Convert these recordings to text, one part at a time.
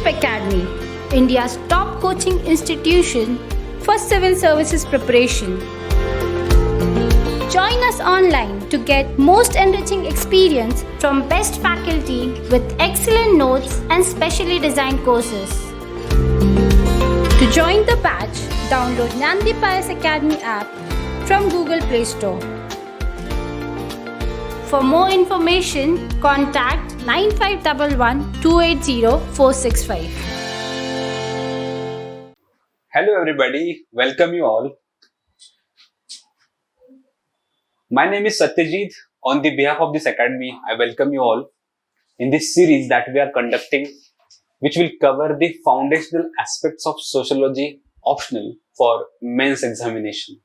Leadership Academy, India's top coaching institution for civil services preparation. Join us online to get most enriching experience from best faculty with excellent notes and specially designed courses. To join the batch, download Nandi Pius Academy app from Google Play Store. For more information, contact 9511 280 465. Hello everybody, welcome you all. My name is Satyajeet. On the behalf of this academy, I welcome you all in this series that we are conducting, which will cover the foundational aspects of sociology optional for mains examination.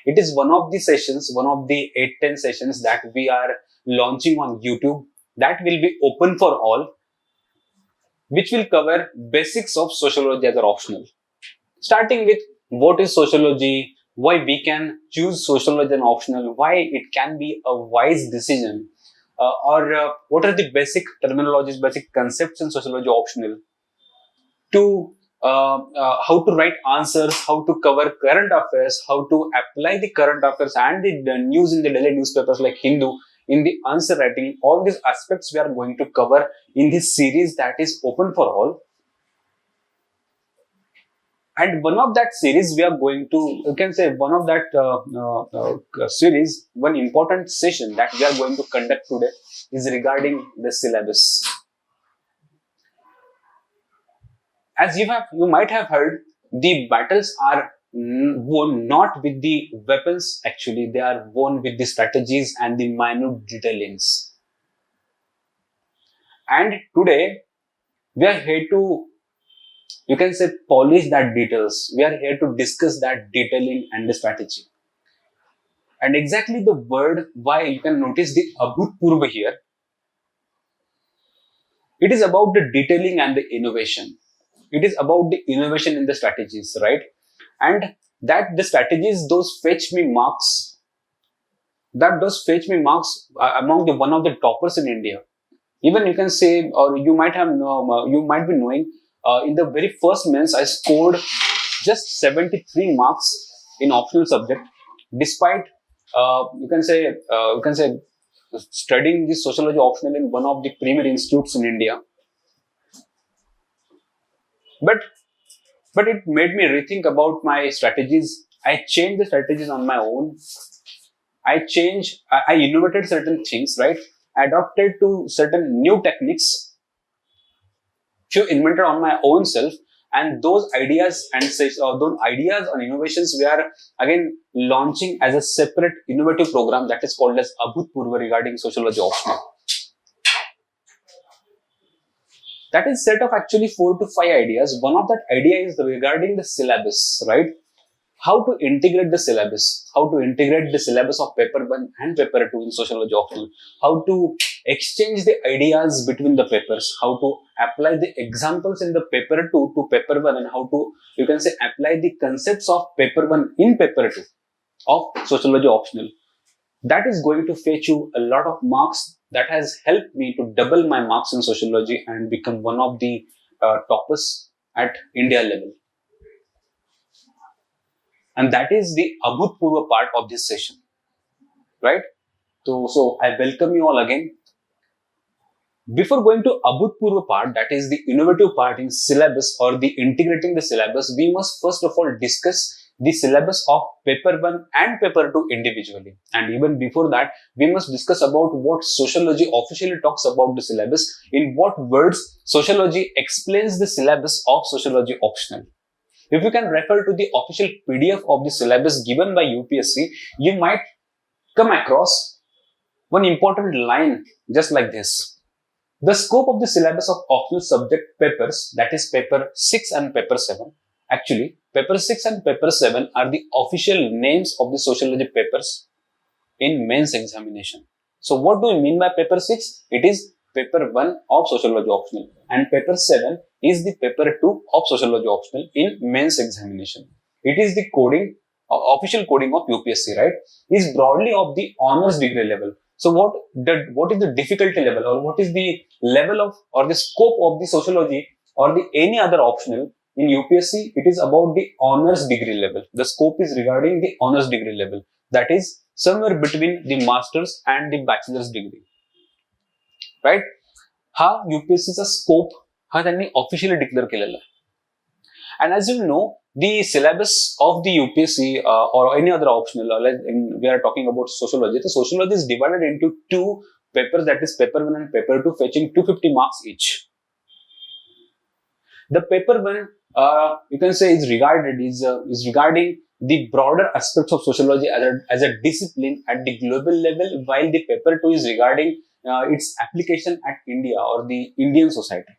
It is one of the sessions, one of the 8-10 sessions that we are launching on YouTube that will be open for all, which will cover basics of sociology as an optional. Starting with what is sociology, why we can choose sociology as an optional, why it can be a wise decision, or what are the basic terminologies, basic concepts in sociology optional, to how to write answers, how to cover current affairs, how to apply the current affairs and the news in the daily newspapers like Hindu in the answer writing. All these aspects we are going to cover in this series that is open for all. And one of that series we are going to, you can say one of that series, one important session that we are going to conduct today is regarding the syllabus. As you might have heard, the battles are won not with the weapons, actually they are won with the strategies and the minute detailings. And today we are here to, you can say, polish that details. We are here to discuss that detailing and the strategy. And exactly the word why you can notice the abhutpurva here. It is about the detailing and the innovation. It is about the innovation in the strategies, right? And that the strategies, those fetch me marks. Among the one of the toppers in India. Even you can say, or you might have you might be knowing, in the very first mains I scored just 73 marks in optional subject, despite you can say studying the sociology optional in one of the premier institutes in India. But it made me rethink about my strategies. I changed the strategies on my own. I innovated certain things, right? I adopted to certain new techniques, few invented on my own self, and those ideas and those ideas and innovations we are again launching as a separate innovative program that is called as Abhutpurva regarding sociology optional. That is set of actually 4 to 5 ideas. One of that idea is regarding the syllabus, right? How to integrate the syllabus, of paper 1 and paper 2 in sociology optional, how to exchange the ideas between the papers, how to apply the examples in the paper 2 to paper 1, and how to, you can say, apply the concepts of paper 1 in paper 2 of sociology optional. That is going to fetch you a lot of marks. That has helped me to double my marks in sociology and become one of the toppers at India level. And that is the Abhutpurva part of this session, right? So I welcome you all again. Before going to Abhutpurva part, that is the innovative part in syllabus or the integrating the syllabus, we must first of all discuss the syllabus of paper 1 and paper 2 individually. And even before that, we must discuss about what sociology officially talks about the syllabus, in what words sociology explains the syllabus of sociology optional. If you can refer to the official PDF of the syllabus given by UPSC, you might come across one important line just like this. The scope of the syllabus of optional subject papers, that is paper 6 and paper 7. Actually, paper 6 and paper 7 are the official names of the sociology papers in mains examination. So what do we mean by paper 6? It is paper 1 of sociology optional, and paper 7 is the paper 2 of sociology optional in mains examination. It is the coding, official coding of UPSC, right? Is broadly of the honors degree level. So what is the difficulty level, or what is the level of or the scope of the sociology or the any other optional, in UPSC, it is about the honors degree level. The scope is regarding the honors degree level. That is somewhere between the master's and the bachelor's degree. Right? हा UPSCचा scope हा त्यांनी officially declare केलेला आहे. And as you know, the syllabus of the UPSC or any other optional, we are talking about sociology. The sociology is divided into two papers, that is paper 1 and paper 2, fetching 250 marks each. The paper 1, you can say, is regarding the broader aspects of sociology as a discipline at the global level, while the paper 2 is regarding its application at India or the Indian society.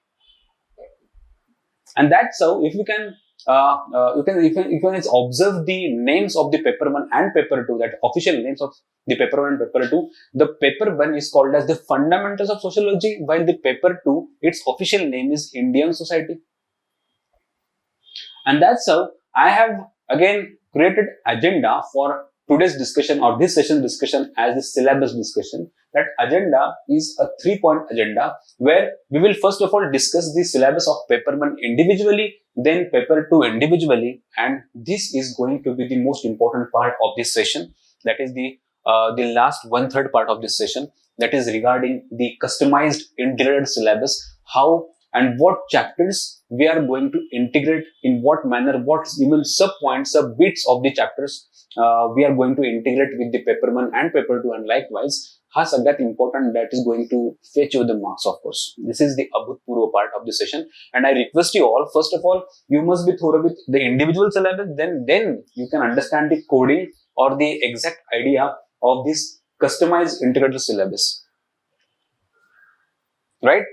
And that's how, if you can observe the names of the paper 1 and paper 2, that official names of the paper 1 and paper 2, the paper 1 is called as the fundamentals of sociology, while the paper 2, its official name is Indian society. And that's how I have again created agenda for today's discussion or this session discussion as the syllabus discussion. That agenda is a 3-point agenda where we will first of all discuss the syllabus of paper 1 individually, then paper 2 individually, and this is going to be the most important part of this session. That is the last 1/3 part of this session, that is regarding the customized integrated syllabus, how and what chapters we are going to integrate, in what manner, what even sub-points, sub-bits of the chapters we are going to integrate with the paper 1 and paper 2, and likewise ha sagyat important that is going to fetch you the marks, of course. This is the abhutpurva part of the session, and I request you all, first of all, you must be thorough with the individual syllabus, then you can understand the coding or the exact idea of this customized integrated syllabus. Right?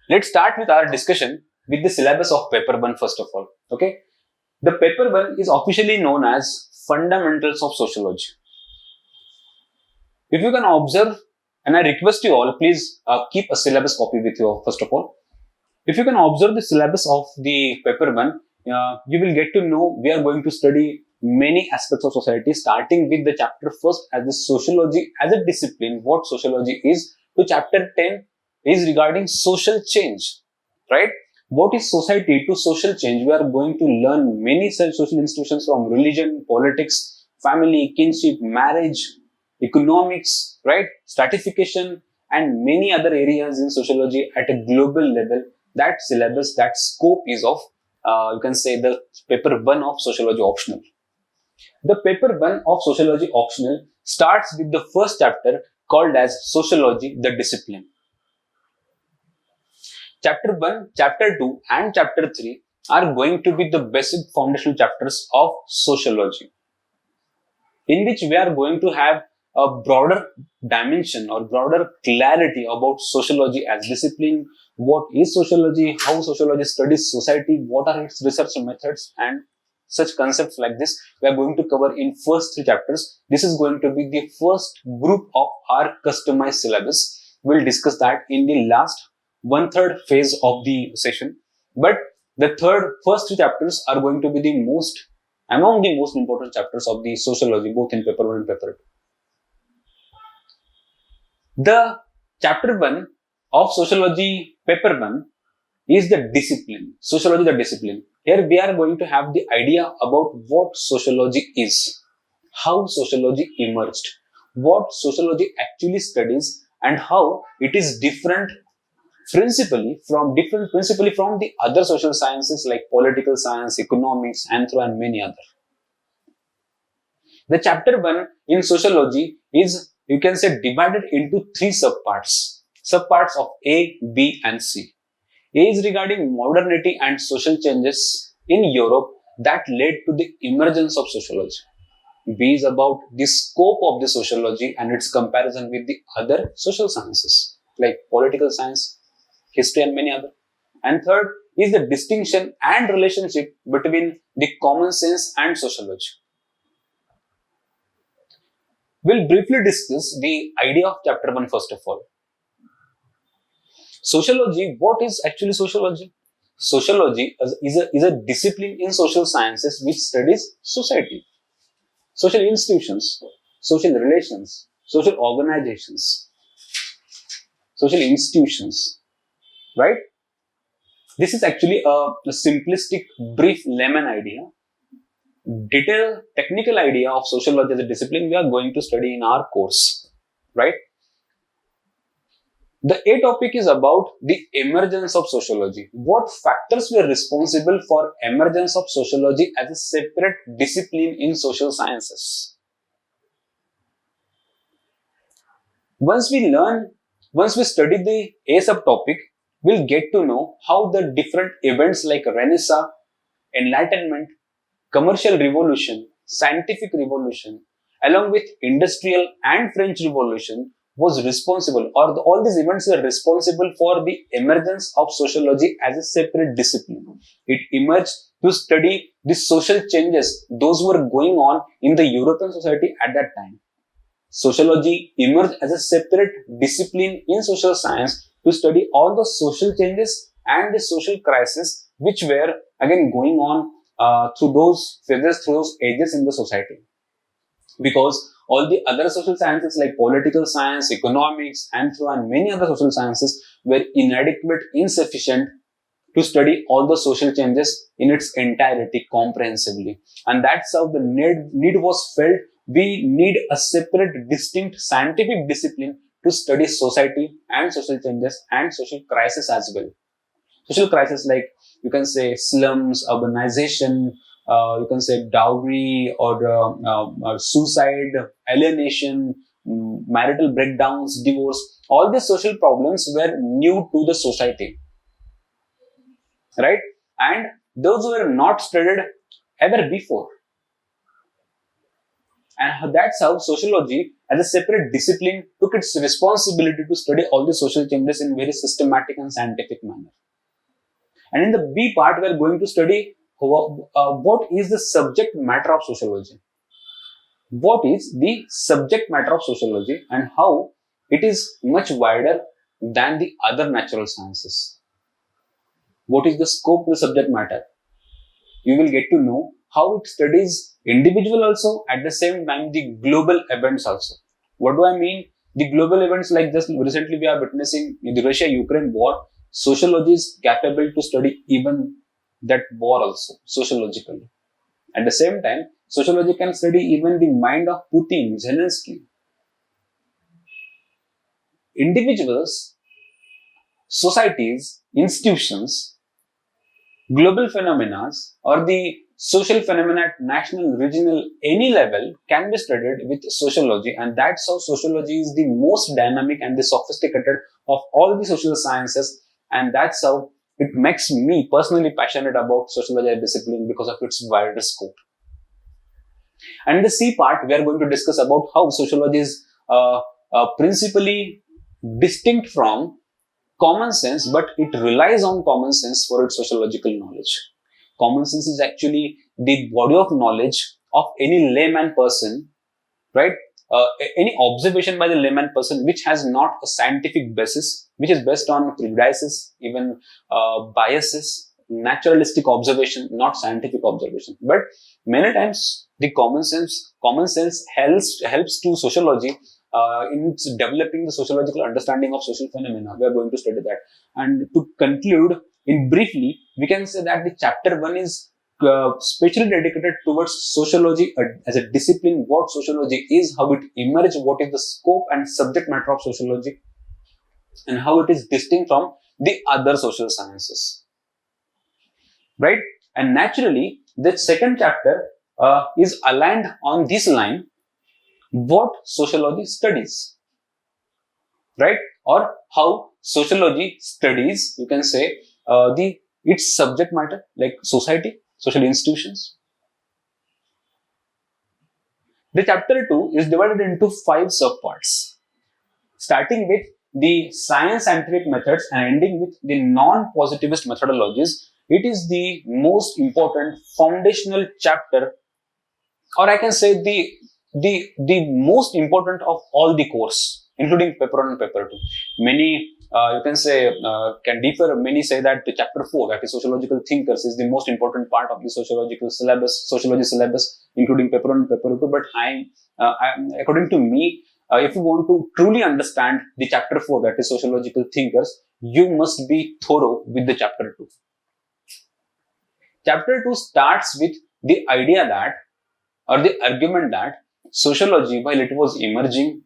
Let's start with our discussion with the syllabus of paper 1 first of all. Okay? The paper 1 is officially known as Fundamentals of Sociology. If you can observe, and I request you all, please keep a syllabus copy with you first of all. If you can observe the syllabus of the paper 1, you will get to know we are going to study many aspects of society, starting with the chapter first as the sociology as a discipline, what sociology is, to chapter 10 is regarding social change, right? What is society to social change? We are going to learn many such social institutions from religion, politics, family, kinship, marriage, economics, right? Stratification, and many other areas in sociology at a global level. That syllabus, that scope is of, you can say, the paper 1 of sociology optional. The paper 1 of sociology optional starts with the first chapter called as Sociology, the Discipline. Chapter 1, Chapter 2 and Chapter 3 are going to be the basic foundational chapters of sociology, in which we are going to have a broader dimension or broader clarity about sociology as discipline, what is sociology, how sociology studies society, what are its research methods, and such concepts like this we are going to cover in first 3 chapters. This is going to be the first group of our customized syllabus. We'll discuss that in the last 1/3 phase of the session. But the first 3 chapters are going to be among the most important chapters of the sociology, both in paper 1 and paper 2. The chapter 1 of sociology, paper 1, is the discipline. Sociology, the discipline. Here we are going to have the idea about what sociology is, how sociology emerged, what sociology actually studies, and how it is different principally from the other social sciences like political science, economics, anthro, and many other. The chapter 1 in sociology is, you can say, divided into 3 subparts of A, B, and C. A is regarding modernity and social changes in Europe that led to the emergence of sociology. B is about the scope of the sociology and its comparison with the other social sciences like political science, history, and many other. And third is the distinction and relationship between the common sense and sociology. We'll briefly discuss the idea of chapter 1 first of all. Sociology, what is actually sociology? Sociology is a discipline in social sciences which studies society, social institutions, social relations, social organizations, social institutions, right? This is actually a simplistic, brief layman idea. Detailed technical idea of sociology as a discipline we are going to study in our course, right? The A topic is about the emergence of sociology. What factors were responsible for emergence of sociology as a separate discipline in social sciences? Once we study the A subtopic, we'll get to know how the different events like Renaissance, Enlightenment, Commercial Revolution, Scientific Revolution, along with Industrial and French Revolution was responsible, or all these events were responsible for the emergence of sociology as a separate discipline. It emerged to study the social changes those were going on in the European society at that time. Sociology emerged as a separate discipline in social science to study all the social changes and the social crises which were again going on through those phases, through those ages in the society. Because all the other social sciences like political science, economics, and many other social sciences were inadequate, insufficient to study all the social changes in its entirety comprehensively. And that's how the need was felt. We need a separate, distinct scientific discipline to study society and social changes and social crisis as well. Social crisis like you can say slums, urbanization, you can say dowry or suicide, alienation, marital breakdowns, divorce. All these social problems were new to the society, right? And those were not studied ever before. And that's how sociology as a separate discipline took its responsibility to study all the social changes in very systematic and scientific manner. And in the B part, we are going to study what is the subject matter of sociology. What is the subject matter of sociology and how it is much wider than the other natural sciences. What is the scope of the subject matter? You will get to know how it studies individual also, at the same time the global events also. What do I mean? The global events like just recently we are witnessing in the Russia-Ukraine war, sociology is capable to study even that war also, sociologically. At the same time, sociology can study even the mind of Putin, Zelensky. Individuals, societies, institutions, global phenomena or the social phenomena at national, regional, any level can be studied with sociology, and that's how sociology is the most dynamic and the sophisticated of all the social sciences, and that's how it makes me personally passionate about sociology as a discipline because of its wider scope. And in the C part, we are going to discuss about how sociology is principally distinct from common sense, but it relies on common sense for its sociological knowledge. Common sense is actually the body of knowledge of any layman person, right? Any observation by the layman person which has not a scientific basis, which is based on prejudices, even biases, naturalistic observation, not scientific observation. But many times the common sense helps to sociology in developing the sociological understanding of social phenomena. We are going to study that. And to conclude, in briefly, we can say that the chapter 1 is specially dedicated towards sociology as a discipline, what sociology is, how it emerged, what is the scope and subject matter of sociology, and how it is distinct from the other social sciences. Right? And naturally, the second chapter is aligned on this line, what sociology studies, right? Or how sociology studies, you can say, its subject matter like society, social institutions. The chapter 2 is divided into 5 subparts, starting with the science-scientific methods and ending with the non-positivist methodologies. It is the most important foundational chapter, or I can say the most important of all the course, including paper 1 and paper 2. Many you can say can differ. Many say that the chapter 4, that is sociological thinkers, is the most important part of the sociology syllabus, including paper 1 and paper 2. But according to me, if you want to truly understand the chapter 4, that is sociological thinkers, you must be thorough with the chapter 2. Chapter 2 starts with the idea that, or the argument that, sociology, while it was emerging,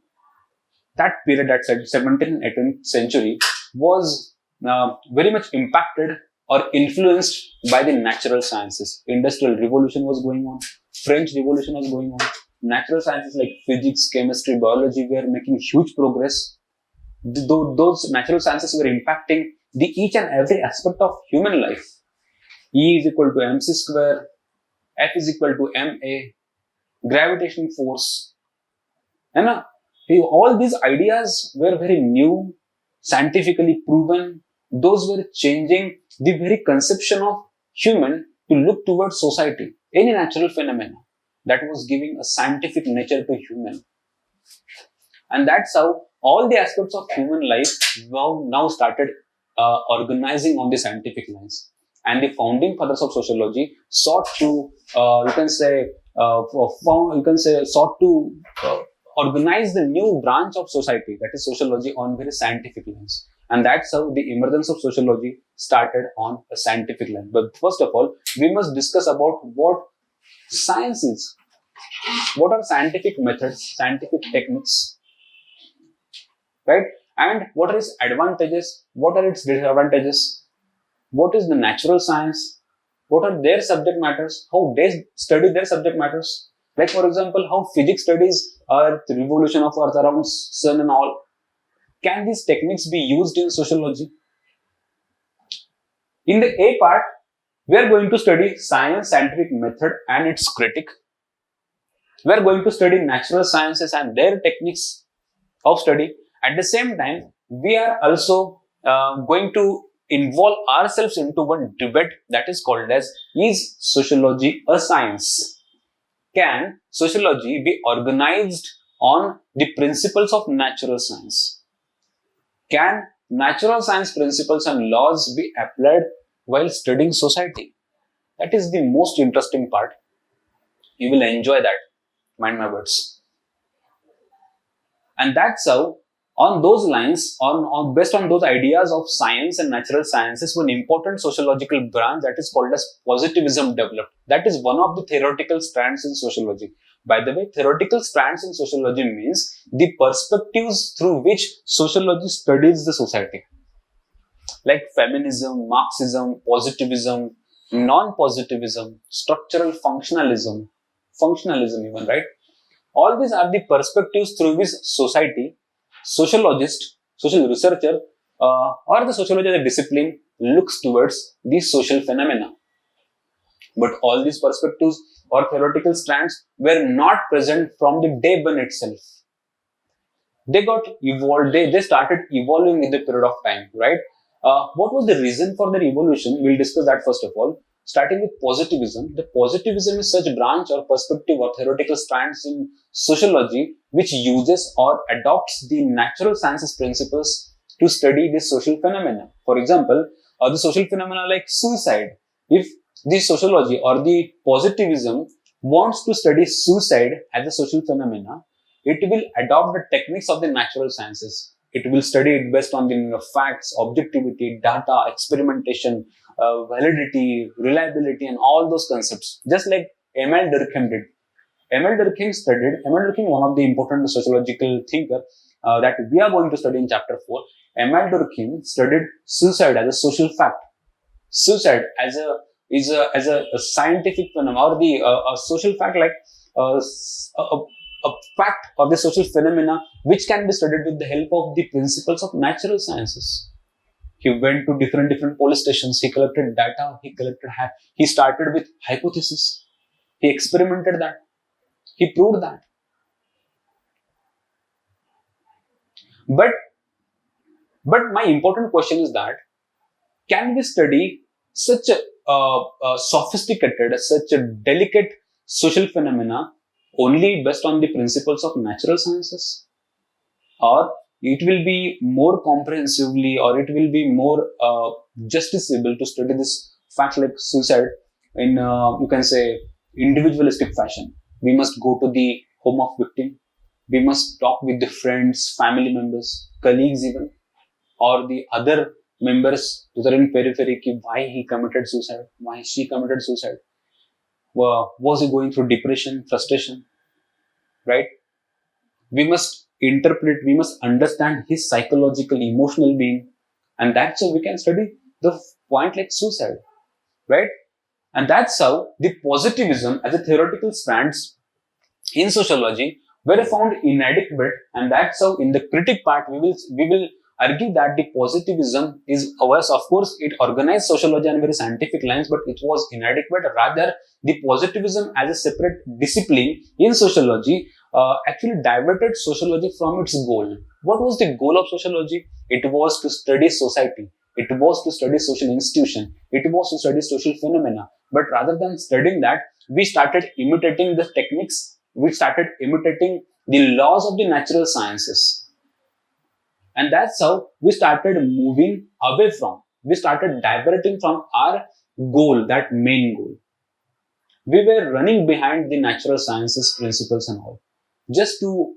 that period, that 17th and 18th century, was very much impacted or influenced by the natural sciences. Industrial revolution was going on, French revolution was going on, natural sciences like physics, chemistry, biology were making huge progress. Those natural sciences were impacting the each and every aspect of human life. E is equal to mc square, F is equal to ma, gravitational force, and all these ideas were very new, scientifically proven. Those were changing the very conception of human to look towards society, any natural phenomena. That was giving a scientific nature to human. And that's how all the aspects of human life now started organizing on the scientific lines. And the founding fathers of sociology sought to, organize the new branch of society, that is sociology, on very scientific lines. And that's how the emergence of sociology started on a scientific line. But first of all, we must discuss about what science is. What are scientific methods, scientific techniques, right? And what are its advantages? What are its disadvantages? What is the natural science? What are their subject matters? How they study their subject matters? Like, for example, how physics studies Earth, revolution of Earth around Sun and all. Can these techniques be used in sociology? In the A part, we are going to study science, scientific method and its critic. We are going to study natural sciences and their techniques of study. At the same time, we are also going to involve ourselves into one debate that is called as, is sociology a science? Can sociology be organized on the principles of natural science? Can natural science principles and laws be applied while studying society? That is the most interesting part. You will enjoy that. Mind my words. And that's how, on those lines, based on those ideas of science and natural sciences, one important sociological branch that is called as positivism developed. That is one of the theoretical strands in sociology. By the way, theoretical strands in sociology means the perspectives through which sociology studies the society. Like feminism, Marxism, positivism, non-positivism, structural functionalism even, right? All these are the perspectives through which society, sociologist, social researcher, or the sociology as a discipline looks towards these social phenomena. But all these perspectives or theoretical strands were not present from the day one itself. They got evolved, they started evolving in the period of time, right? What was the reason for their evolution? We'll discuss that first of all. Starting with positivism. The positivism is such a branch or perspective or theoretical strands in sociology which uses or adopts the natural sciences principles to study the social phenomena. For example, the social phenomena like suicide. If the sociology or the positivism wants to study suicide as a social phenomena, it will adopt the techniques of the natural sciences. It will study it based on the facts, objectivity, data, experimentation, validity, reliability, and all those concepts. Just like Emil Durkheim did. Emil Durkheim, one of the important sociological thinker that we are going to study in chapter 4. Emil Durkheim studied suicide as a social fact. Suicide as a scientific phenomenon, or a social fact, like a fact of the social phenomena which can be studied with the help of the principles of natural sciences. He went to different police stations, he collected data, he started with hypothesis, he experimented that, he proved that. But my important question is that, can we study such a sophisticated, such a delicate social phenomena only based on the principles of natural sciences? Or it will be more comprehensively, or it will be more justiciable to study this fact like suicide in, you can say, individualistic fashion. We must go to the home of victim. We must talk with the friends, family members, colleagues even, or the other members who are in periphery, why he committed suicide, why she committed suicide. Was he going through depression, frustration, right? We must interpret, we must understand his psychological, emotional being, and that's how we can study the point like suicide, right? And that's how the positivism as a theoretical strands in sociology were found inadequate, and that's how in the critic part we will argue that the positivism was, of course, it organized sociology on very scientific lines, but it was inadequate. Rather, the positivism as a separate discipline in sociology actually diverted sociology from its goal. What was the goal of sociology? It was to study society. It was to study social institution. It was to study social phenomena. But rather than studying that, we started imitating the techniques. We started imitating the laws of the natural sciences. And that's how we started moving away from, we started diverting from our goal, that main goal. We were running behind the natural sciences principles and all, just to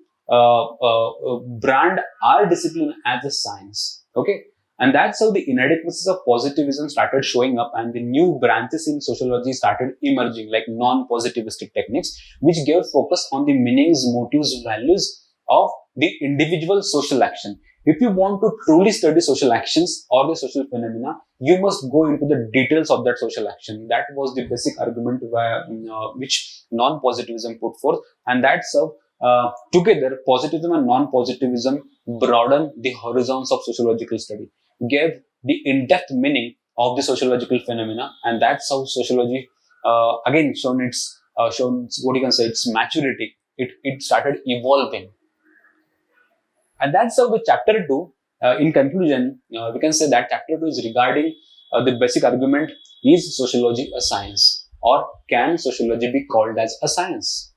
brand our discipline as a science. Okay. And that's how the inadequacies of positivism started showing up, and the new branches in sociology started emerging, like non-positivistic techniques, which gave focus on the meanings, motives, values of the individual social action. If you want to truly study social actions or the social phenomena, you must go into the details of that social action. That was the basic argument which non-positivism put forth, and that's how together positivism and non-positivism broaden the horizons of sociological study, gave the in-depth meaning of the sociological phenomena, and that's how sociology again shown what you can say, its maturity. It started evolving. And that's how the chapter 2, in conclusion, we can say that chapter 2 is regarding the basic argument, is sociology a science, or can sociology be called as a science?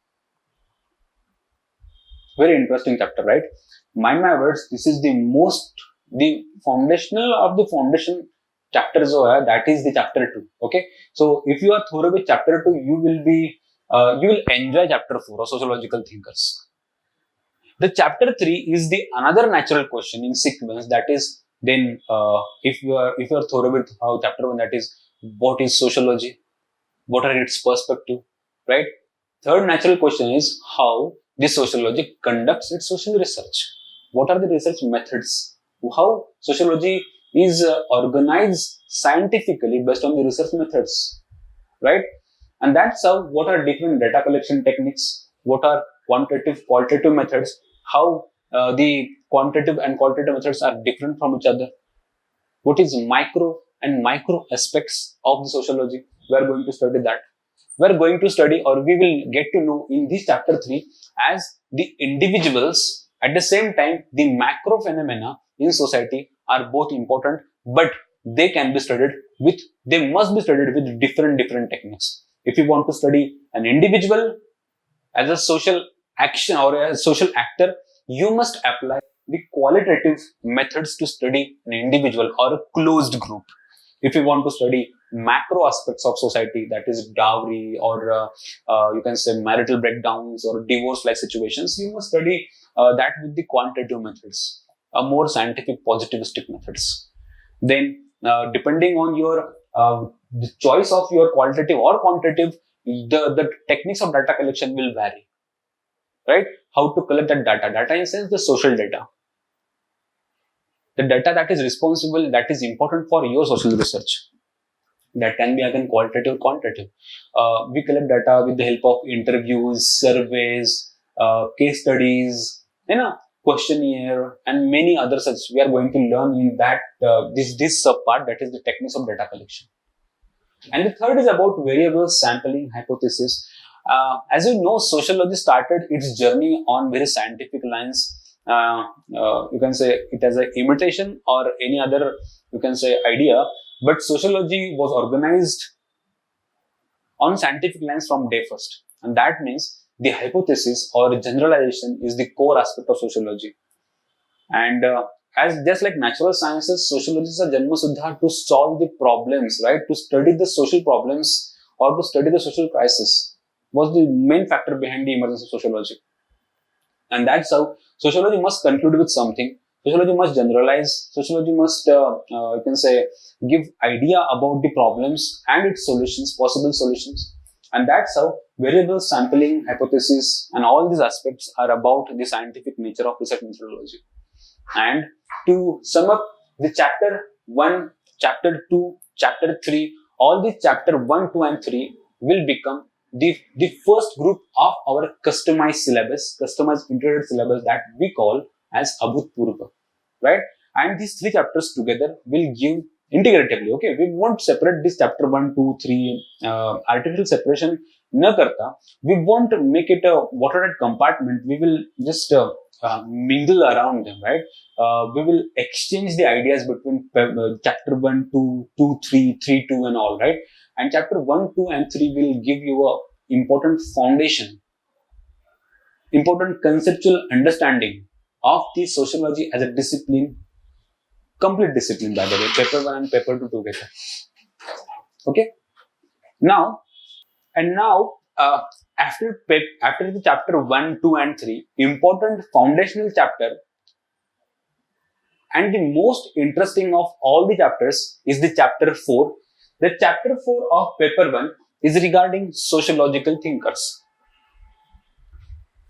Very interesting chapter, right? Mind my words, this is the foundational of the foundation chapter, that is the chapter 2. Okay, so if you are thorough with chapter 2, you will enjoy chapter 4 of sociological thinkers. The chapter 3 is the another natural question in sequence, that is then if you are thorough with how chapter 1, that is what is sociology, what are its perspective, right? Third natural question is how the sociology conducts its social research. What are the research methods? How sociology is organized scientifically based on the research methods, right? And that's how, what are different data collection techniques, what are quantitative, qualitative methods, how the quantitative and qualitative methods are different from each other. What is micro and micro aspects of the sociology? We are going to study that. We are going to study, or we will get to know in this chapter 3, as the individuals, at the same time the macro phenomena in society are both important, but they must be studied with different techniques. If you want to study an individual as a social action or a social actor, you must apply the qualitative methods to study an individual or a closed group. If you want to study macro aspects of society, that is dowry, or you can say marital breakdowns or divorce-like situations, you must study that with the quantitative methods, more scientific positivistic methods. Then, depending on your the choice of your qualitative or quantitative, the techniques of data collection will vary, right? How to collect that data? Data in the sense the social data. The data that is responsible, that is important for your social research. That can be again qualitative, quantitative. We collect data with the help of interviews, surveys, case studies, questionnaire, and many other such. We are going to learn in that this part, that is the techniques of data collection. And the third is about variables, sampling, hypothesis. As you know, sociology started its journey on very scientific lines. You can say it as an imitation or any other, you can say, idea, but sociology was organized on scientific lines from day first, and that means the hypothesis or generalization is the core aspect of sociology. And as just like natural sciences, sociology is a janma siddha to solve the problems, right? To study the social problems or to study the social crisis was the main factor behind the emergence of sociology. And that's how sociology must conclude with something. Sociology must generalize. Sociology must, you can say, give idea about the problems and its solutions, possible solutions. And that's how variable sampling, hypothesis, and all these aspects are about the scientific nature of research methodology. And to sum up the chapter 1, chapter 2, chapter 3, all these chapter 1, 2, and 3 will become the first group of our customized syllabus, customized integrated syllabus that we call as Abhutpurva, right? And these 3 chapters together will give integratively, okay? We won't separate this chapter 1, 2, 3, artificial separation na karta. We won't make it a watered compartment. We will just mingle around them, right? We will exchange the ideas between chapter 1, 2, 2, 3, 3, 2 and all, right? And chapter 1, 2 and 3 will give you a important foundation, important conceptual understanding of the sociology as a discipline, complete discipline by the way, paper 1 and paper 2 together. Okay? Now, after the chapter 1, 2 and 3, important foundational chapter and the most interesting of all the chapters is the chapter 4. The chapter 4 of paper 1 is regarding sociological thinkers.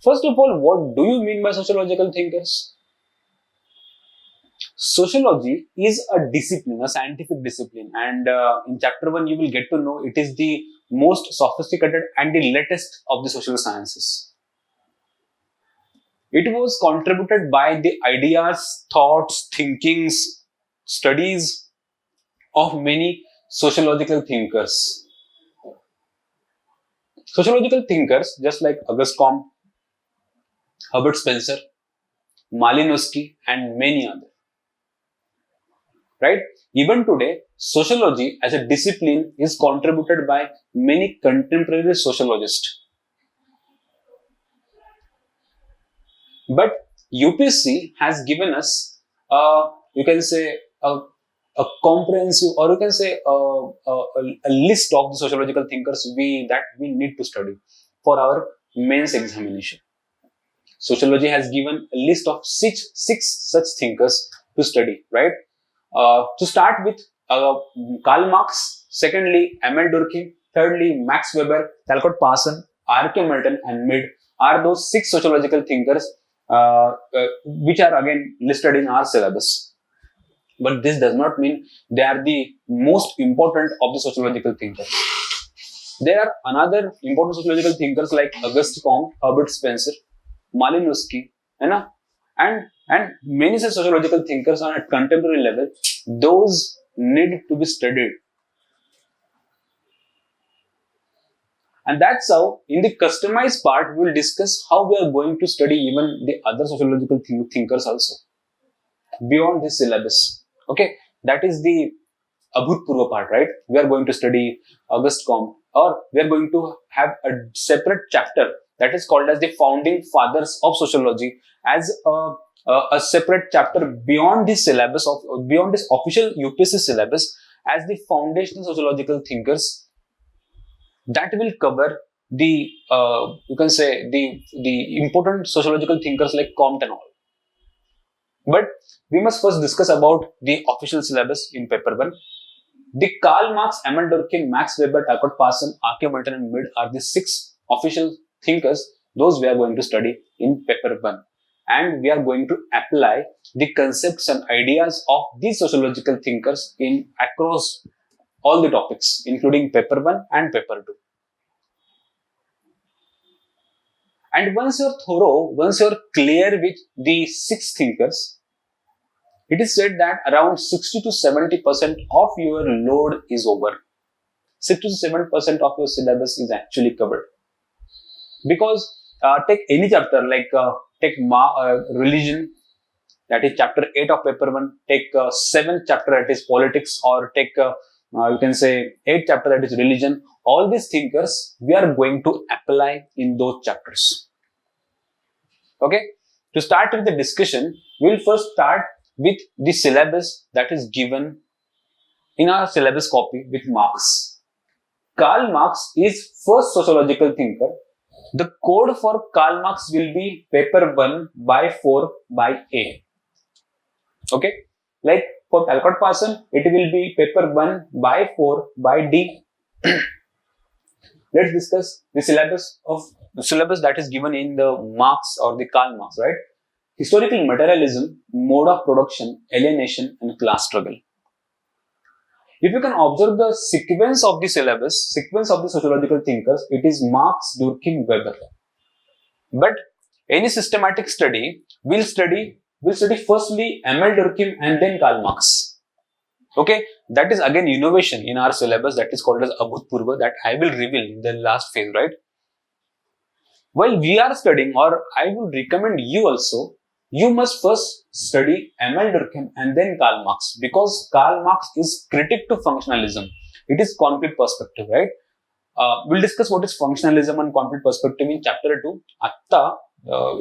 First of all, what do you mean by sociological thinkers? Sociology is a discipline, a scientific discipline, and in chapter 1 you will get to know it is the most sophisticated and the latest of the social sciences. It was contributed by the ideas, thoughts, thinkings, studies of many sociological thinkers. Sociological thinkers just like Auguste Comte, Herbert Spencer, Malinowski and many others. Right? Even today, sociology as a discipline is contributed by many contemporary sociologists. But UPSC has given us, you can say, a comprehensive, or you can say a list of the sociological thinkers that we need to study for our mains examination. Sociology has given a list of six such thinkers to study, right? To start with Karl Marx, secondly Emile Durkheim, thirdly Max Weber, Talcott Parson, R.K. Milton and Mead are those 6 sociological thinkers which are again listed in our syllabus. But this does not mean they are the most important of the sociological thinkers. There are another important sociological thinkers like Auguste Comte, Herbert Spencer, Malinowski, and many such sociological thinkers on a contemporary level. Those need to be studied. And that's how, in the customized part, we will discuss how we are going to study even the other sociological thinkers also, beyond this syllabus. Okay, that is the Abhutpurva part, right? We are going to study Auguste Comte, or we are going to have a separate chapter that is called as the Founding Fathers of Sociology as a separate chapter beyond this syllabus, beyond this official UPSC syllabus, as the foundational sociological thinkers that will cover the you can say the important sociological thinkers like Comte and all. But we must first discuss about the official syllabus in paper 1. The Karl Marx, Emile Durkheim, Max Weber, Talcott Parson, R.K. Milton and Mead are the 6 official thinkers. Those we are going to study in paper 1. And we are going to apply the concepts and ideas of these sociological thinkers in across all the topics, including paper 1 and paper 2. And once you're thorough, once you're clear with the 6 thinkers, it is said that around 60 to 70% of your load is over. 60 to 7% of your syllabus is actually covered. Because take any chapter like take religion, that is chapter 8 of paper 1, take 7th chapter that is politics, or take you can say 8th chapter that is religion. All these thinkers we are going to apply in those chapters. Okay, to start with the discussion, we will first start with the syllabus that is given in our syllabus copy with Marx. Karl Marx is first sociological thinker The code for Karl Marx will be paper 1 by 4 by A. Okay, like for Talcott Parson, it will be paper 1 by 4 by D. Let's discuss the syllabus that is given in the Marx or the Karl Marx, right? Historical materialism, mode of production, alienation, and class struggle. If you can observe the sequence of the syllabus, sequence of the sociological thinkers, it is Marx, Durkheim, Weber. But any systematic study will study firstly Emil Durkheim and then Karl Marx. Okay, that is again innovation in our syllabus, that is called as Abhutpurva, that I will reveal in the last phase, right? While we are studying, or I would recommend you also, you must first study Emil Durkheim and then Karl Marx, because Karl Marx is critic to functionalism. It is conflict perspective, right? We'll discuss what is functionalism and conflict perspective in chapter 2.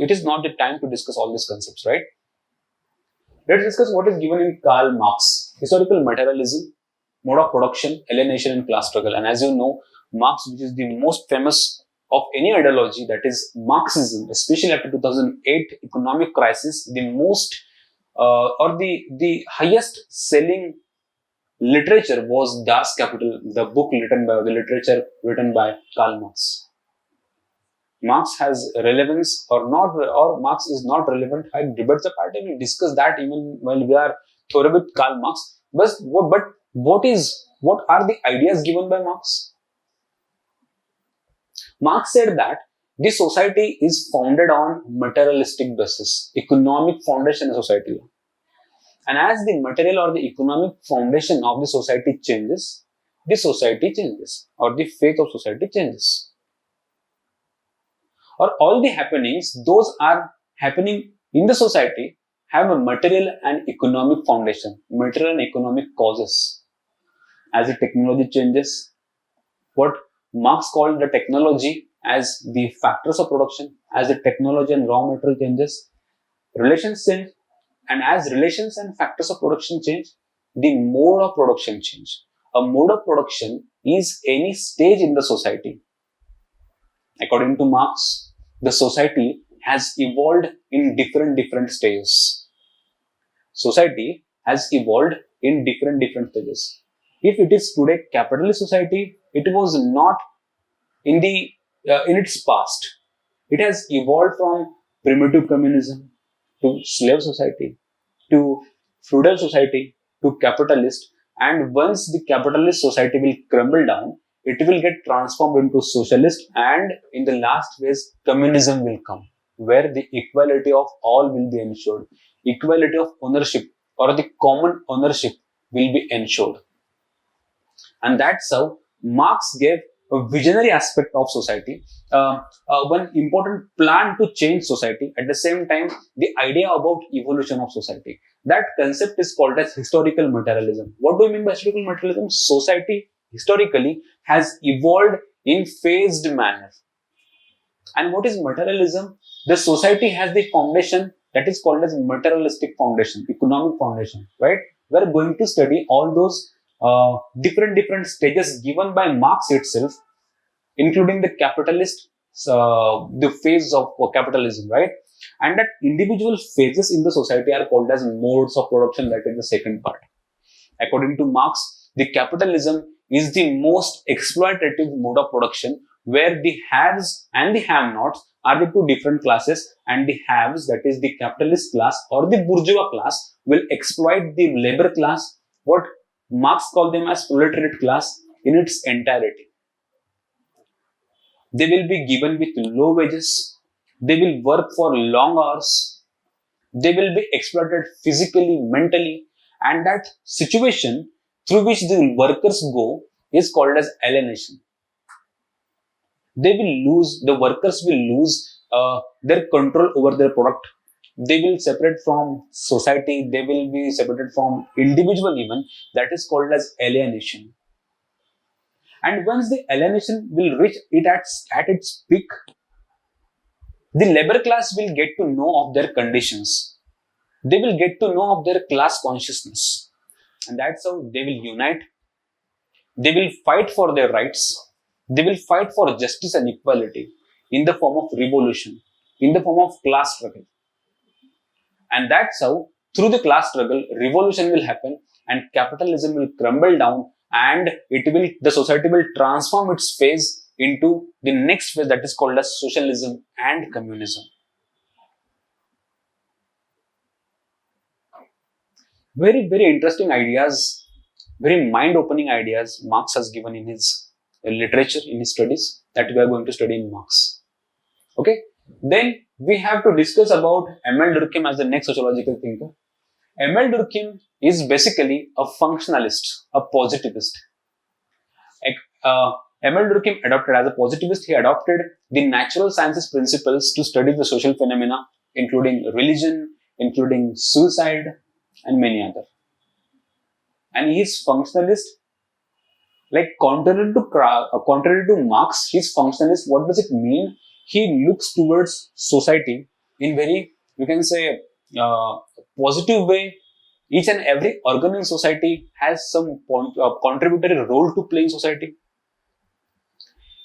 It is not the time to discuss all these concepts, right? Let's discuss what is given in Karl Marx. Historical materialism, mode of production, alienation, and class struggle. And as you know, Marx, which is the most famous of any ideology, that is Marxism, especially after 2008 economic crisis, the most or the highest selling literature was Das Kapital, the book literature written by Karl Marx. Marx has relevance or not, or Marx is not relevant. I debate the party. We discuss that even while we are thorough with Karl Marx. But what are the ideas given by Marx? Marx said that the society is founded on materialistic basis, economic foundation of society. And as the material or the economic foundation of the society changes, the society changes, or the fate of society changes. Or all the happenings, those are happening in the society, have a material and economic foundation, material and economic causes. As the technology changes, what Marx called the technology as the factors of production, as the technology and raw material changes, relations change, and as relations and factors of production change, the mode of production change. A mode of production is any stage in the society. According to Marx, the society has evolved in different stages. Society has evolved in different stages. If it is today capitalist society, it was not in its past. It has evolved from primitive communism to slave society to feudal society to capitalist, and once the capitalist society will crumble down, it will get transformed into socialist, and in the last phase communism will come, where the equality of all will be ensured. Equality of ownership or the common ownership will be ensured. And that's how Marx gave a visionary aspect of society, one important plan to change society, at the same time the idea about evolution of society. That concept is called as historical materialism. What do you mean by historical materialism? Society historically has evolved in phased manner. And what is materialism? The society has the foundation that is called as materialistic foundation, economic foundation, right? We're going to study all those different stages given by Marx itself, including the capitalist, the phase of capitalism, right? And that individual phases in the society are called as modes of production, that is the second part. According to Marx, the capitalism is the most exploitative mode of production, where the haves and the have-nots are the two different classes, and the haves, that is the capitalist class or the bourgeois class, will exploit the labor class, what Marx called them as proletariat class, in its entirety. They will be given with low wages, they will work for long hours, they will be exploited physically, mentally, and that situation through which the workers go is called as alienation. The workers will lose their control over their product. They will separate from society, they will be separated from individual even, that is called as alienation. And once the alienation will reach it at its peak, the labor class will get to know of their conditions. They will get to know of their class consciousness. And that's how they will unite. They will fight for their rights. They will fight for justice and equality. in the form of revolution, in the form of class struggle. And that's how, through the class struggle, revolution will happen and capitalism will crumble down, and the society will transform its phase into the next phase, that is called as socialism and communism. Very, very interesting ideas, very mind-opening ideas Marx has given in his literature, in his studies, that we are going to study in Marx. Okay. Then we have to discuss about Emile Durkheim as the next sociological thinker. Emile Durkheim is basically a functionalist, a positivist. Emile Durkheim adopted, as a positivist, he adopted the natural sciences principles to study the social phenomena, including religion, including suicide, and many other. And he is functionalist. Like contrary to Marx, he's functionalist. What does it mean? He looks towards society in very, you can say, positive way. Each and every organ in society has some contributory role to play in society.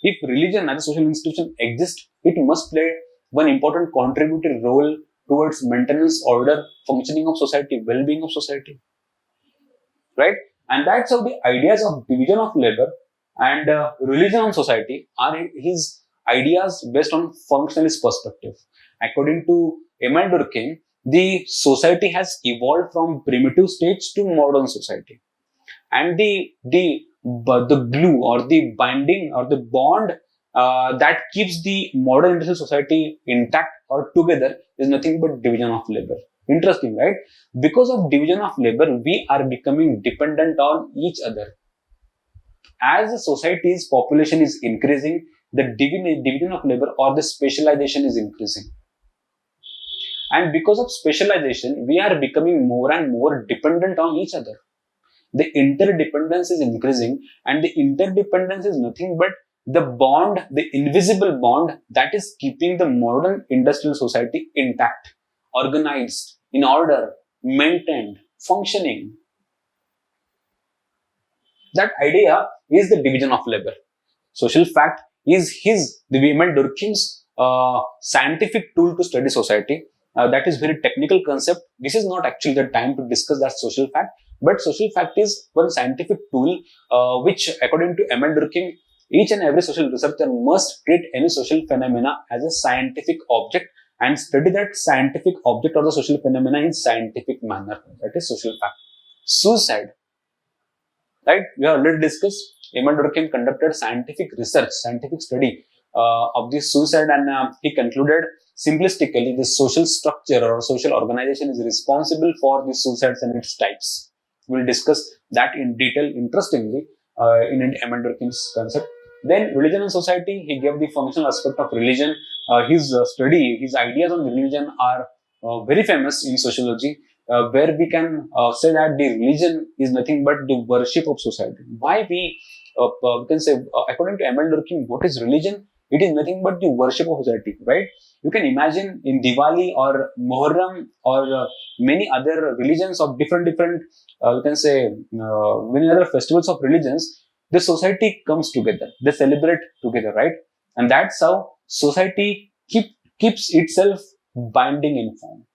If religion as a social institution exists, it must play one important contributory role towards maintenance, order, functioning of society, well-being of society. Right? And that's how the ideas of division of labor and religion on society are his ideas based on functionalist perspective. According to Emile Durkheim, the society has evolved from primitive stage to modern society, and the glue or the binding or the bond that keeps the modern industrial society intact or together is nothing but division of labor. Interesting, right? Because of division of labor, we are becoming dependent on each other. As the society's population is increasing, the division of labor or the specialization is increasing. And because of specialization, we are becoming more and more dependent on each other. The interdependence is increasing, and the interdependence is nothing but the bond, the invisible bond that is keeping the modern industrial society intact, organized, in order, maintained, functioning. That idea is the division of labor. Social fact is the Emile Durkheim's scientific tool to study society. That is very technical concept. This is not actually the time to discuss that social fact, but social fact is one scientific tool which, according to Emile Durkheim, each and every social researcher must treat any social phenomena as a scientific object and study that scientific object or the social phenomena in scientific manner. That is social fact. Suicide. Right? We have already discussed. Emile Durkheim conducted scientific research, scientific study of this suicide, and he concluded simplistically the social structure or social organization is responsible for the suicides and its types. We will discuss that in detail, interestingly, in Emile Durkheim's concept. Then religion and society, he gave the functional aspect of religion. His ideas on religion are very famous in sociology, where we can say that the religion is nothing but the worship of society. Why we can say, according to Emile Durkheim, what is religion? It is nothing but the worship of society, right? You can imagine in Diwali or Muharram or many other religions of different, you can say, many other festivals of religions, the society comes together, they celebrate together, right? And that's how society keeps itself binding in form,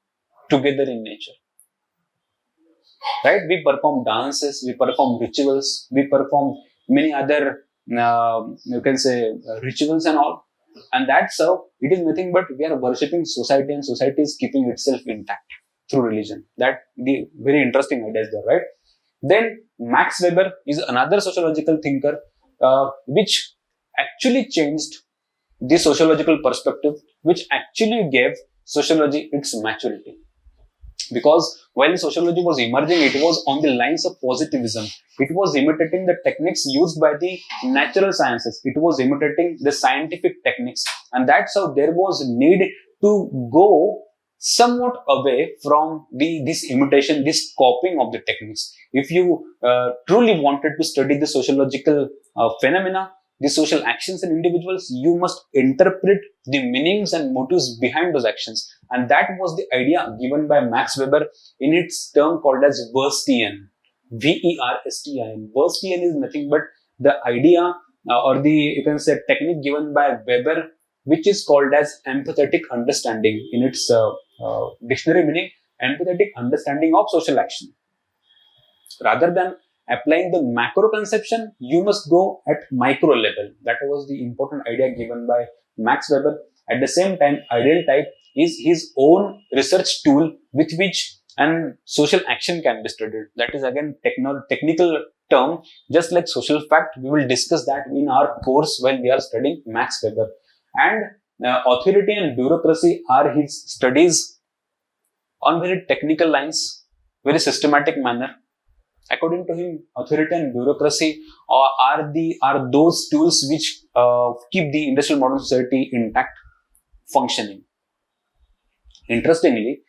together in nature. Right? We perform dances, we perform rituals, we perform many other, you can say, rituals and all. And that's how it is nothing but we are worshipping society, and society is keeping itself intact through religion. That the very interesting ideas there, right? Then Max Weber is another sociological thinker which actually changed the sociological perspective, which actually gave sociology its maturity. Because while sociology was emerging, it was on the lines of positivism. It was imitating the techniques used by the natural sciences. It was imitating the scientific techniques. And that's how there was need to go somewhat away from this imitation, this copying of the techniques. If you truly wanted to study the sociological phenomena, the social actions in individuals, you must interpret the meanings and motives behind those actions. And that was the idea given by Max Weber in its term called as Verstian. Verstian. Verstian is nothing but the idea or the, you can say, technique given by Weber which is called as empathetic understanding in its dictionary meaning, empathetic understanding of social action. Rather than applying the macro conception, you must go at micro level. That was the important idea given by Max Weber. At the same time, ideal type is his own research tool with which an social action can be studied. That is again technical term, just like social fact. We will discuss that in our course when we are studying Max Weber. And authority and bureaucracy are his studies on very technical lines, very systematic manner. According to him, authority and bureaucracy are those tools which keep the industrial modern society intact, functioning. Interestingly,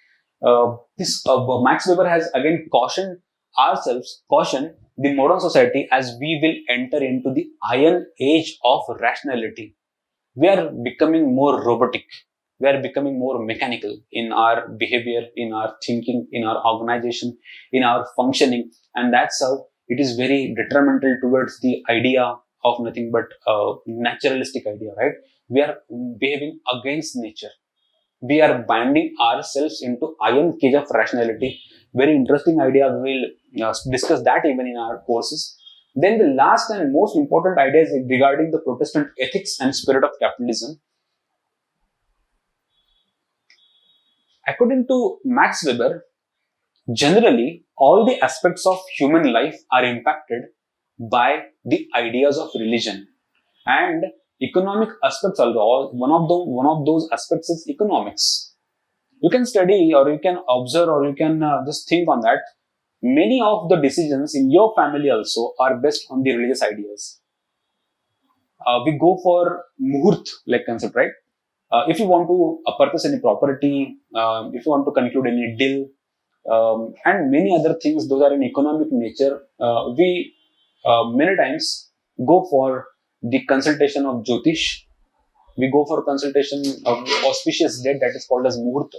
this Max Weber has again cautioned the modern society as we will enter into the iron age of rationality. We are becoming more robotic. We are becoming more mechanical in our behavior, in our thinking, in our organization, in our functioning. And that's how it is very detrimental towards the idea of nothing but naturalistic idea, right? We are behaving against nature. We are binding ourselves into iron cage of rationality. Very interesting idea. We will discuss that even in our courses. Then the last and most important idea is regarding the Protestant ethics and spirit of capitalism. According to Max Weber, generally all the aspects of human life are impacted by the ideas of religion, and economic aspects also. One of those aspects is economics. You can study, or you can observe, or you can just think on that. Many of the decisions in your family also are based on the religious ideas. We go for muhurt like concept, right? If you want to purchase any property, if you want to conclude any deal, and many other things, those are in economic nature. We many times go for the consultation of Jyotish. We go for consultation of auspicious date, that is called as Muhurta.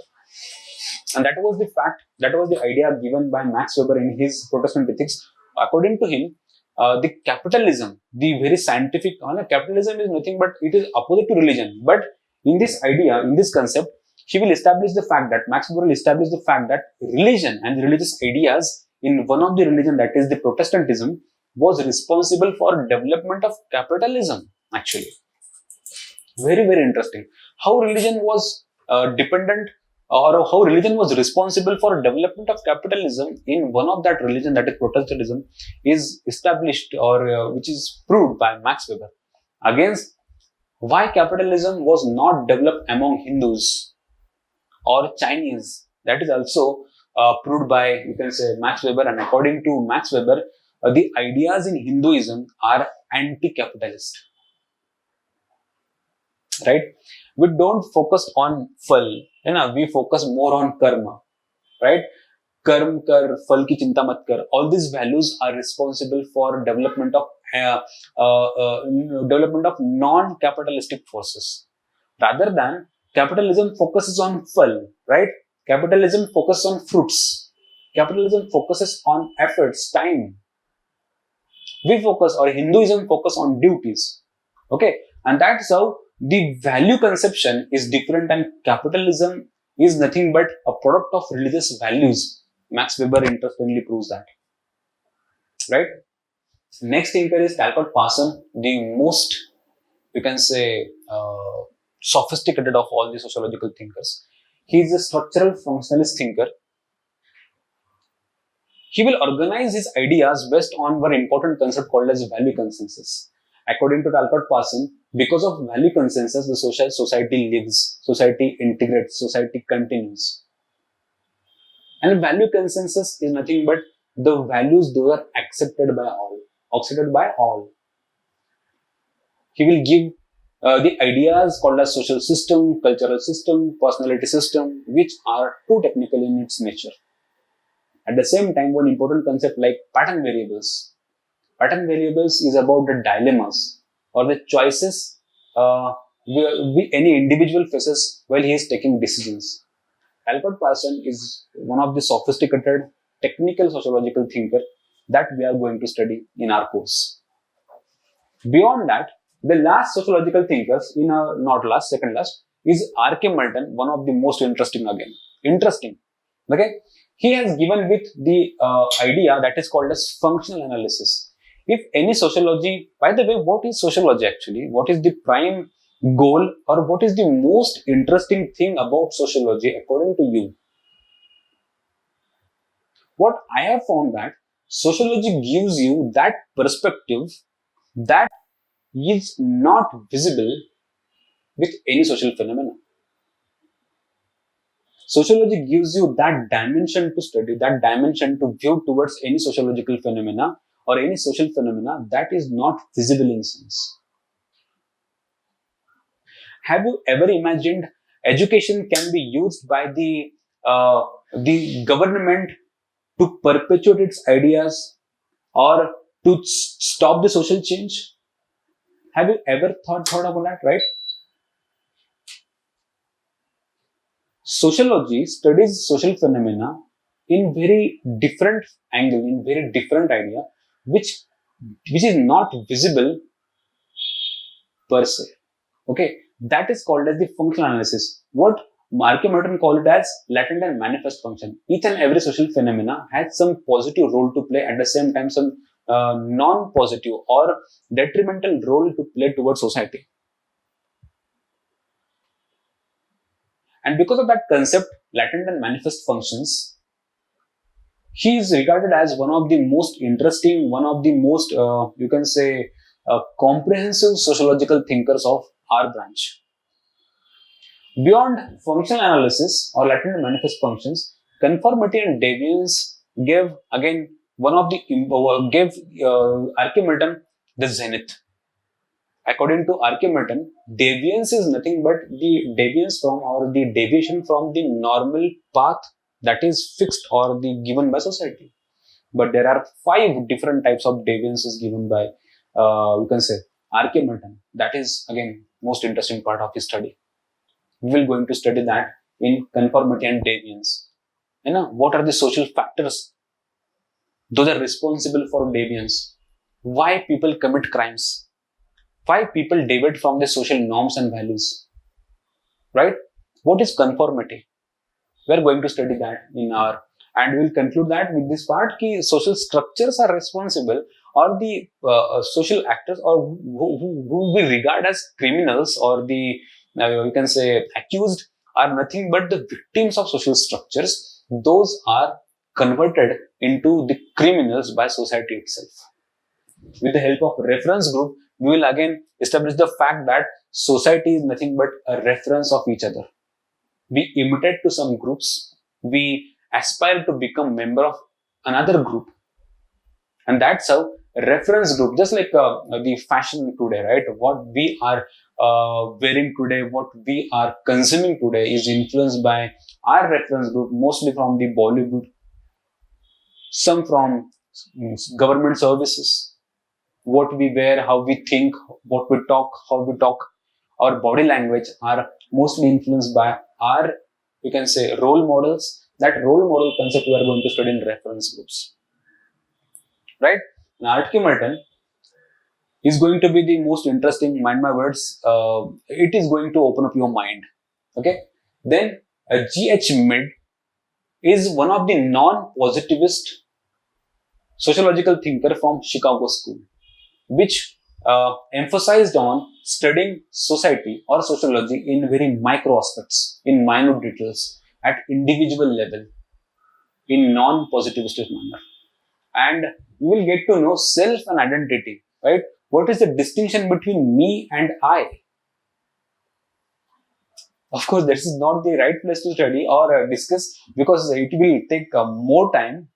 And that was the fact, that was the idea given by Max Weber in his Protestant ethics. According to him, the capitalism, the very scientific, capitalism is nothing but it is opposite to religion. But in this idea, in this concept, he will establish the fact that Max Weber will establish the fact that religion and religious ideas in one of the religion, that is the Protestantism, was responsible for development of capitalism. Actually, very interesting. How religion was dependent, or how religion was responsible for development of capitalism in one of that religion, that is Protestantism, is established, or which is proved by Max Weber. Against why capitalism was not developed among Hindus or Chinese, that is also proved by, you can say, Max Weber. And according to Max Weber, the ideas in Hinduism are anti-capitalist, right? We don't focus on phal, we focus more on karma, right? Karm kar, phal ki chinta mat kar. All these values are responsible for development of non-capitalistic forces. Rather than capitalism focuses on phal, right? Capitalism focuses on fruits. Capitalism focuses on efforts, time. We focus, or Hinduism focus on duties. Okay, and that's how the value conception is different, and capitalism is nothing but a product of religious values. Max Weber interestingly proves that, right? Next thinker is Talcott Parson, the most, you can say, sophisticated of all the sociological thinkers. He is a structural functionalist thinker. He will organize his ideas based on one important concept called as value consensus. According to Talcott Parson, because of value consensus, the society lives, society integrates, society continues. And value consensus is nothing but the values those are accepted by all. He will give the ideas called as social system, cultural system, personality system, which are too technical in its nature. At the same time, one important concept like pattern variables. Pattern variables is about the dilemmas or the choices any individual faces while he is taking decisions. Talcott Parson is one of the sophisticated technical sociological thinker that we are going to study in our course. Beyond that, The last sociological thinkers, not last, second last, is R.K. Milton, one of the most interesting again. Interesting. Okay? He has given with the idea that is called as functional analysis. If any sociology, by the way, what is sociology actually? What is the prime goal, or what is the most interesting thing about sociology according to you? What I have found that sociology gives you that perspective that is not visible with any social phenomena. Sociology gives you that dimension to study, that dimension to view towards any sociological phenomena or any social phenomena that is not visible in sense. Have you ever imagined education can be used by the government to perpetuate its ideas or to stop the social change? Have you ever thought about that, right? Sociology studies social phenomena in very different angle, in very different idea, which is not visible per se. Okay, that is called as the functional analysis. What R.K. Milton called it as latent and manifest function. Each and every social phenomena has some positive role to play, at the same time some non-positive or detrimental role to play towards society. And because of that concept, latent and manifest functions, he is regarded as one of the most interesting, one of the most, you can say, comprehensive sociological thinkers of our branch. Beyond functional analysis or latent and manifest functions, conformity and deviance gave again gave R.K. Milton the zenith. According to R.K. Milton, deviance is nothing but the deviance from or the deviation from the normal path that is fixed or the given by society. But there are 5 different types of deviances given by, you can say, R.K. Milton. That is again most interesting part of his study. We will going to study that in conformity and deviance. You know, what are the social factors? Those are responsible for deviance. Why people commit crimes? Why people deviate from the social norms and values? Right? What is conformity? We are going to study that and we will conclude that with this part ki social structures are responsible, or the social actors or who we regard as criminals or the you can say accused are nothing but the victims of social structures. Those are converted into the criminals by society itself. With the help of reference group, we will again establish the fact that society is nothing but a reference of each other. We imitate to some groups, we aspire to become member of another group, and that's how reference group, just like the fashion today, right? What we are wearing today, what we are consuming today is influenced by our reference group, mostly from the Bollywood, some from government services. What we wear, how we think, what we talk, how we talk, our body language are mostly influenced by our, you can say, role models. That role model concept we are going to study in reference groups. Right? Now, R.K. Milton is going to be the most interesting, mind my words. It is going to open up your mind. Okay? Then, G.H. Mead is one of the non-positivist sociological thinker from Chicago School, which emphasized on studying society or sociology in very micro aspects, in minute details, at individual level, in non-positivistic manner. And you will get to know self and identity, right? What is the distinction between me and I? Of course, this is not the right place to study or discuss, because it will take more time,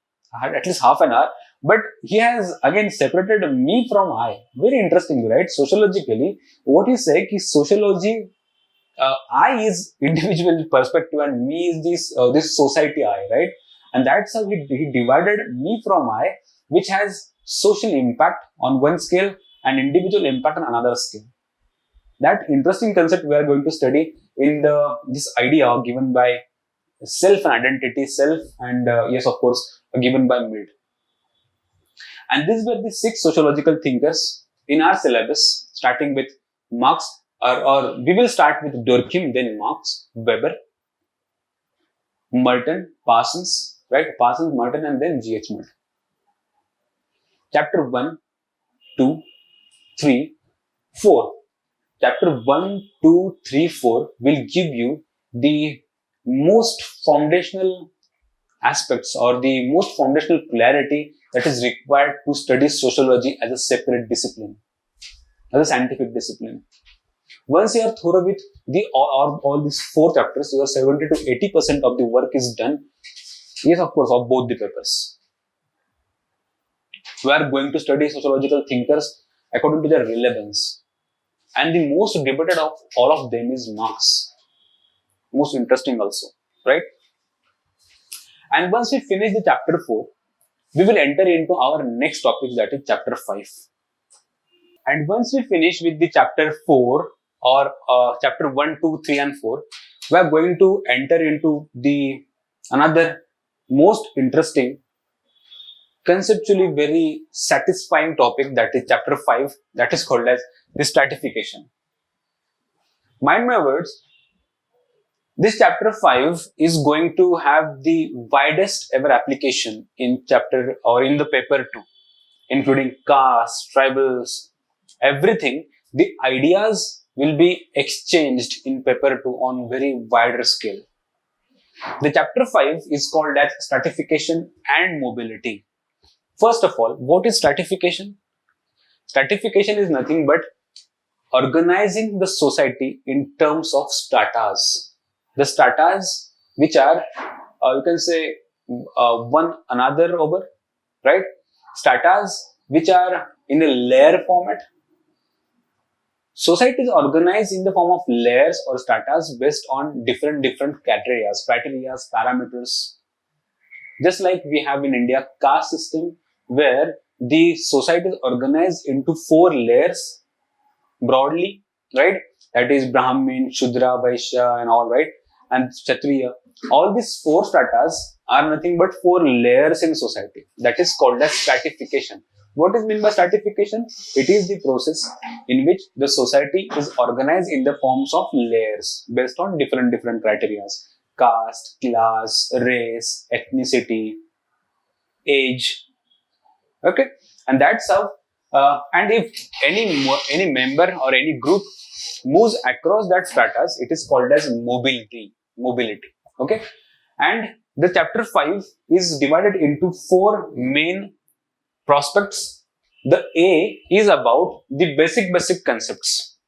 at least half an hour. But he has again separated me from I. Very interesting, right? Sociologically, what he said is sociology, I is individual perspective and me is this society I, right? And that's how he divided me from I, which has social impact on one scale and individual impact on another scale. That interesting concept we are going to study in this idea given by self and identity, self and yes, of course, given by Mead. And these were the 6 sociological thinkers in our syllabus, starting with Marx, or we will start with Durkheim, then Marx, Weber, Merton, Parsons, right? Parsons, Merton, and then G.H. Merton. Chapter 1, 2, 3, 4. Chapter 1, 2, 3, 4 will give you the most foundational aspects or the most foundational clarity that is required to study sociology as a separate discipline, as a scientific discipline. Once you are thorough with all these 4 chapters, your 70 to 80% of the work is done. Yes, of course, of both the papers. We are going to study sociological thinkers according to their relevance. And the most debated of all of them is Marx. Most interesting also, right? And once we finish the chapter 4, we will enter into our next topic, that is chapter 5. And once we finish with the chapter 4 or chapter 1, 2, 3 and 4, we are going to enter into the another most interesting, conceptually very satisfying topic, that is chapter 5, that is called as the stratification. Mind my words, this chapter 5 is going to have the widest ever application in chapter or in the paper 2, including caste, tribals, everything. The ideas will be exchanged in paper 2 on very wider scale. The chapter 5 is called as stratification and mobility. First of all, what is stratification? Stratification is nothing but organizing the society in terms of stratas. The stratas which are, you can say, one another over, right? Stratas which are in a layer format. Society is organized in the form of layers or stratas based on different criteria, parameters. Just like we have in India caste system, where the society is organized into 4 layers broadly, right? That is Brahmin, Shudra, Vaishya and all, right? And Kshatriya. All these 4 stratas are nothing but 4 layers in society. That is called as stratification. What is meant by stratification? It is the process in which the society is organized in the forms of layers based on different criteria. Caste, class, race, ethnicity, age. Okay, and that's how. And if any member or any group moves across that stratus, it is called as mobility. Okay, and the chapter 5 is divided into 4 main prospects. The A is about the basic concepts.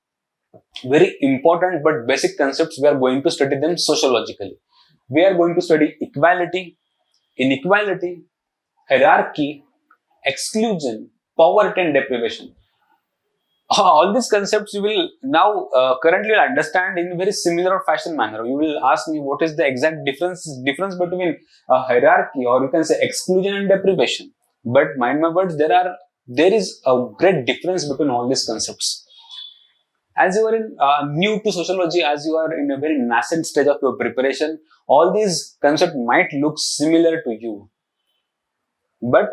Very important but basic concepts. We are going to study them sociologically. We are going to study equality, inequality, hierarchy, exclusion, poverty and deprivation. All these concepts you will now currently understand in a very similar fashion manner. You will ask me what is the exact difference between hierarchy, or you can say exclusion and deprivation. But mind my words, there is a great difference between all these concepts. As you are new to sociology, as you are in a very nascent stage of your preparation, all these concepts might look similar to you, but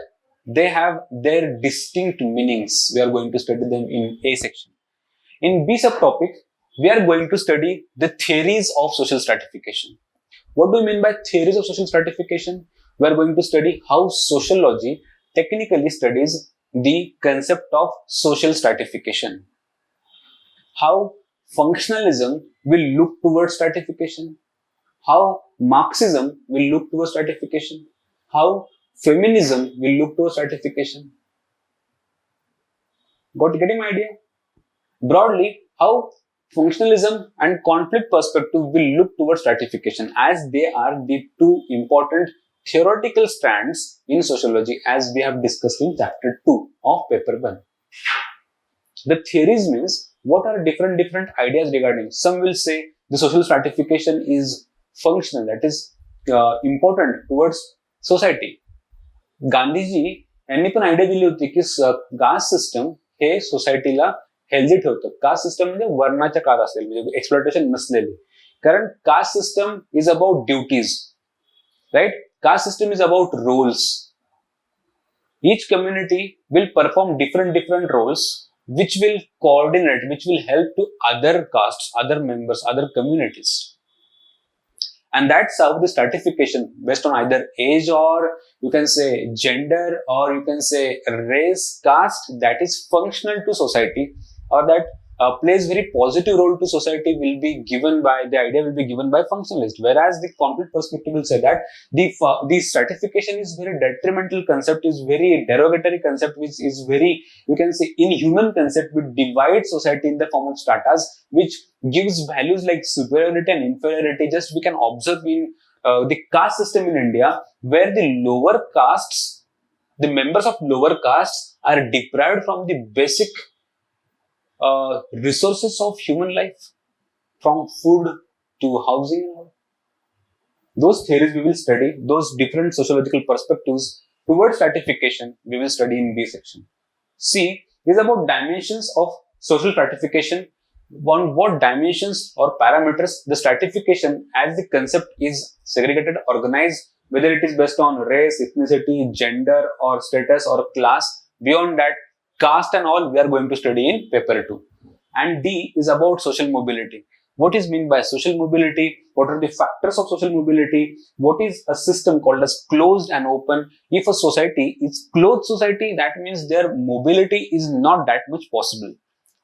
they have their distinct meanings. We are going to study them in A section. In B subtopic, we are going to study the theories of social stratification. What do you mean by theories of social stratification? We are going to study how sociology technically studies the concept of social stratification. How functionalism will look towards stratification. How Marxism will look towards stratification. How feminism will look towards stratification. Getting my idea? Broadly, how functionalism and conflict perspective will look towards stratification, as they are the 2 important theoretical strands in sociology, as we have discussed in chapter 2 of paper 1. The theories means what are different ideas regarding. Some will say the social stratification is functional, that is important towards society. Gandhiji यांनी पण idea दिली होती की caste system हे सोसायटीला healthy ठेवतं. Caste system म्हणजे वर्णाच्या काळ असेल, म्हणजे एक्सप्लॉयटेशन नसलेली. कारण caste system is about duties, right? Caste system is about roles. Each community will perform different roles which will coordinate, which will help to other castes, other members, other communities. And that's how the stratification based on either age or you can say gender or you can say race, caste that is functional to society or that plays very positive role to society will be given by, the idea will be given by functionalist. Whereas the complete perspective will say that the stratification is very detrimental concept, is very derogatory concept, which is very, you can say, inhuman concept, which divides society in the form of stratas, which gives values like superiority and inferiority. Just we can observe in the caste system in India, where the lower castes, the members of lower castes are deprived from the basic resources of human life, from food to housing. Those theories we will study, those different sociological perspectives towards stratification we will study in B section. C is about dimensions of social stratification, on what dimensions or parameters the stratification as the concept is segregated, organized, whether it is based on race, ethnicity, gender or status or class. Beyond that, caste and all we are going to study in paper 2. And D is about social mobility. What is meant by social mobility? What are the factors of social mobility? What is a system called as closed and open? If a society is closed society, that means their mobility is not that much possible,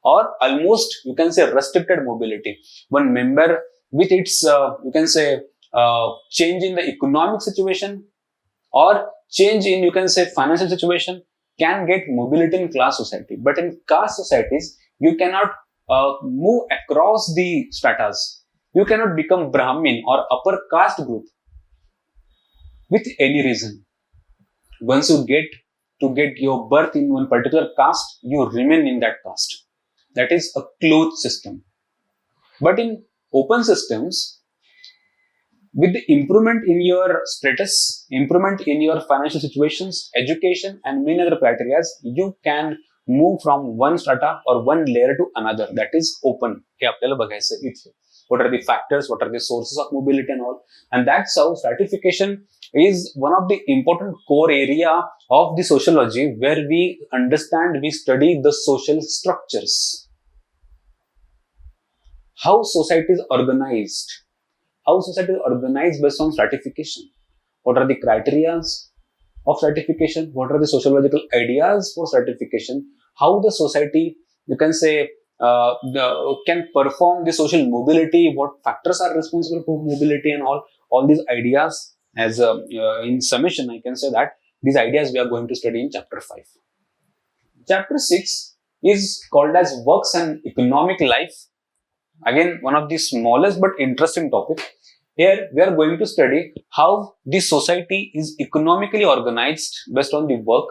or almost you can say restricted mobility. One member with its you can say change in the economic situation or change in you can say financial situation can get mobility in class society. But in caste societies, you cannot move across the stratas. You cannot become Brahmin or upper caste group with any reason. Once you get your birth in one particular caste, you remain in that caste. That is a closed system. But in open systems, with the improvement in your status, improvement in your financial situations, education and many other criteria, you can move from one strata or one layer to another. That is open. What are the factors, what are the sources of mobility and all. And that's how stratification is one of the important core area of the sociology, where we understand, we study the social structures. How society is organized. How society is organized based on stratification. What are the criteria of stratification? What are the sociological ideas for stratification? How the society, you can say, can perform the social mobility, what factors are responsible for mobility and all these ideas. As in summation, I can say that these ideas we are going to study in chapter 5. Chapter 6 is called as works and economic life. Again, one of the smallest but interesting topic. Here we are going to study how the society is economically organized based on the work,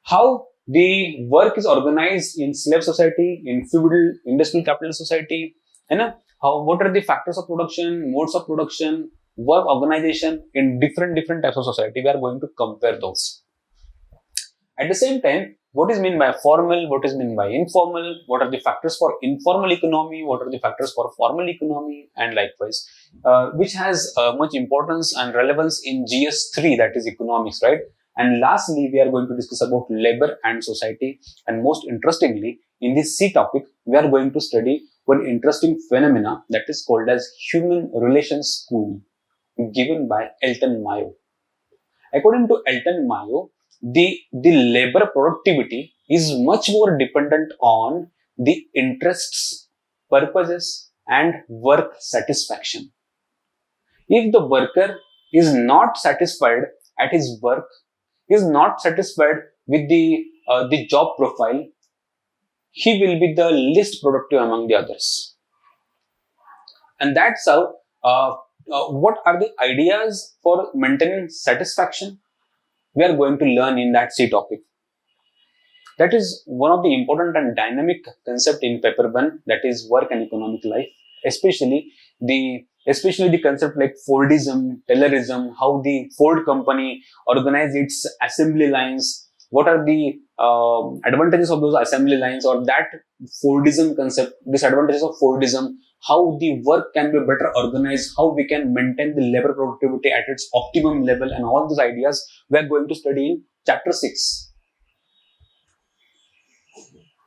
how the work is organized in slave society, in feudal industrial capitalist society, and what are the factors of production, modes of production, work organization in different types of society. We are going to compare those. At the same time, what is meant by formal, what is meant by informal, what are the factors for informal economy, what are the factors for formal economy, and likewise, which has much importance and relevance in GS3, that is economics, right? And lastly, we are going to discuss about labor and society. And most interestingly, in this C topic, we are going to study one interesting phenomena that is called as human relations school, given by Elton Mayo. According to Elton Mayo, the labor productivity is much more dependent on the interests, purposes, and work satisfaction. If the worker is not satisfied at his work, is not satisfied with the job profile, he will be the least productive among the others. And that's how what are the ideas for maintaining satisfaction we are going to learn in that C topic. That is one of the important and dynamic concept in paper 1, that is work and economic life, especially the concept like Fordism, Taylorism, how the Ford company organizes its assembly lines, what are the advantages of those assembly lines, or that Fordism concept, disadvantages of Fordism, how the work can be better organized, how we can maintain the labor productivity at its optimum level, and all these ideas we are going to study in chapter 6.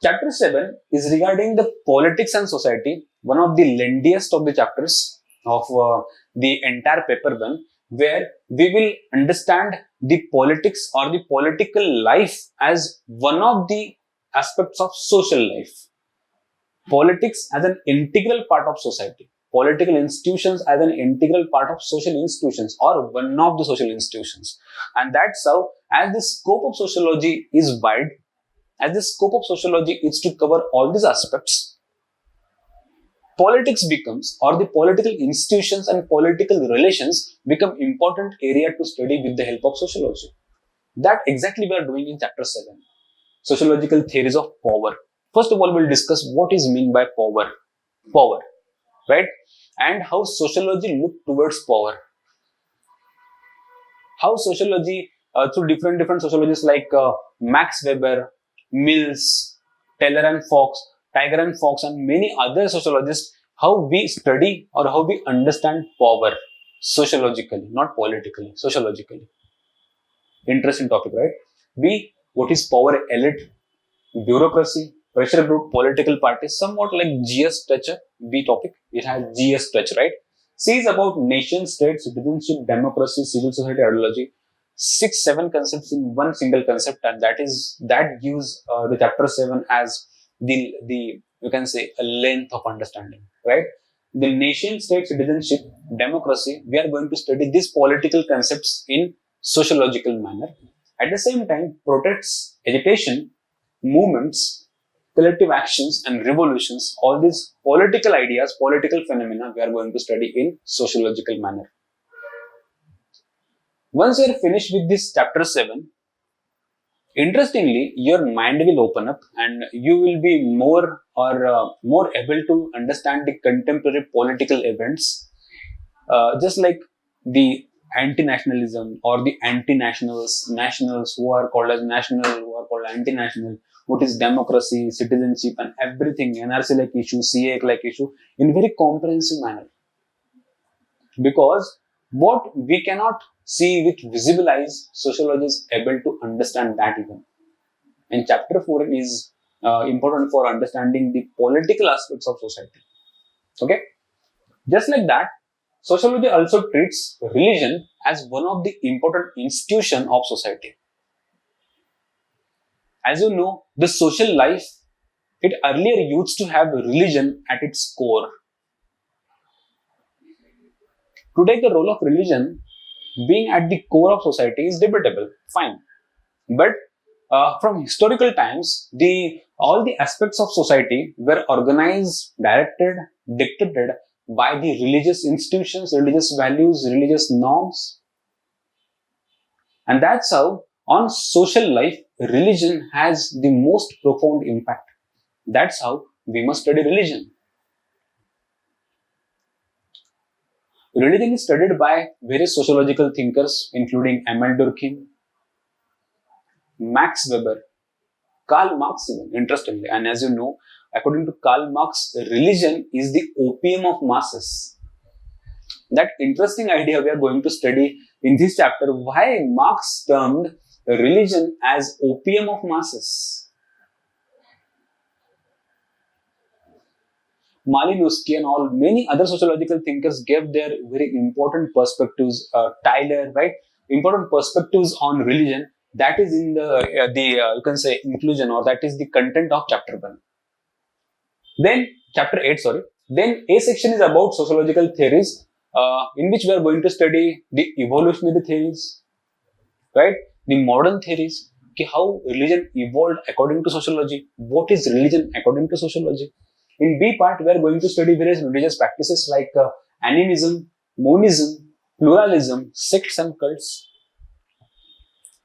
Chapter 7 is regarding the politics and society, one of the lengthiest of the chapters of the entire paper 1, where we will understand the politics or the political life as one of the aspects of social life. Politics as an integral part of society. Political institutions as an integral part of social institutions or one of the social institutions. And that's how, as the scope of sociology is wide, as the scope of sociology is to cover all these aspects, politics becomes, or the political institutions and political relations become important area to study with the help of sociology. That exactly we are doing in chapter 7. Sociological theories of power. First of all, we'll discuss what is meant by power. Power, right? And how sociology look towards power. How sociology, through different sociologists like Max Weber, Mills, Taylor and Fox, Tiger and Fox, and many other sociologists, how we study or how we understand power sociologically, not politically, sociologically. Interesting topic, right? What is power? Elite, bureaucracy, pressure group, political parties, somewhat like GS touch. B topic, it has GS touch, right? C is about nation, state, citizenship, democracy, civil society, ideology. 6-7 concepts in one single concept, and that gives the chapter 7 as the you can say a length of understanding, right? The nation, state, citizenship, democracy, we are going to study these political concepts in sociological manner. At the same time, protests, agitation, movements, collective actions and revolutions, all these political ideas, political phenomena, we are going to study in sociological manner. Once you are finished with this chapter 7, interestingly, your mind will open up and you will be more able to understand the contemporary political events, just like the anti-nationalism or the anti-nationals, nationals who are called as national, who are called anti-national, what is democracy, citizenship and everything, NRC like issue, CA like issue, in very comprehensive manner. Because what we cannot see with visible eyes, sociology is able to understand that even. And chapter 4 is important for understanding the political aspects of society. Okay? Just like that, sociology also treats religion as one of the important institutions of society. As you know, the social life, it earlier used to have religion at its core. Today, the role of religion being at the core of society is debatable, fine. But from historical times, all the aspects of society were organized, directed, dictated by the religious institutions, religious values, religious norms. And that's how on social life, religion has the most profound impact. That's how we must study religion. Religion is studied by various sociological thinkers, including Emil Durkheim, Max Weber, Karl Marx even, interestingly. And as you know, according to Karl Marx, religion is the opium of masses. That interesting idea we are going to study in this chapter, why Marx termed religion as opium of masses. Malinowski and all many other sociological thinkers gave their very important perspectives. Tyler, right? Important perspectives on religion. That is in the you can say inclusion, or that is the content of chapter 1. Then chapter 8, sorry. Then A section is about sociological theories, in which we are going to study the evolutionary theories, right? The modern theories, how religion evolved according to sociology. What is religion according to sociology? In B part, we are going to study various religious practices like animism, monism, pluralism, sects and cults.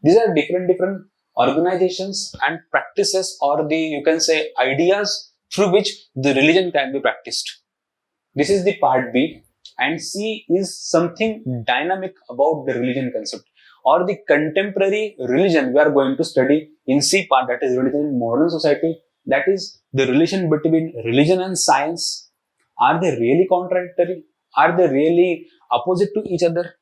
These are different organizations and practices, or you can say ideas through which the religion can be practiced. This is the part B, and C is something dynamic about the religion concept, or the contemporary religion we are going to study in C part, that is religion in modern society. That is the relation between religion and science. Are they really contradictory? Are they really opposite to each other?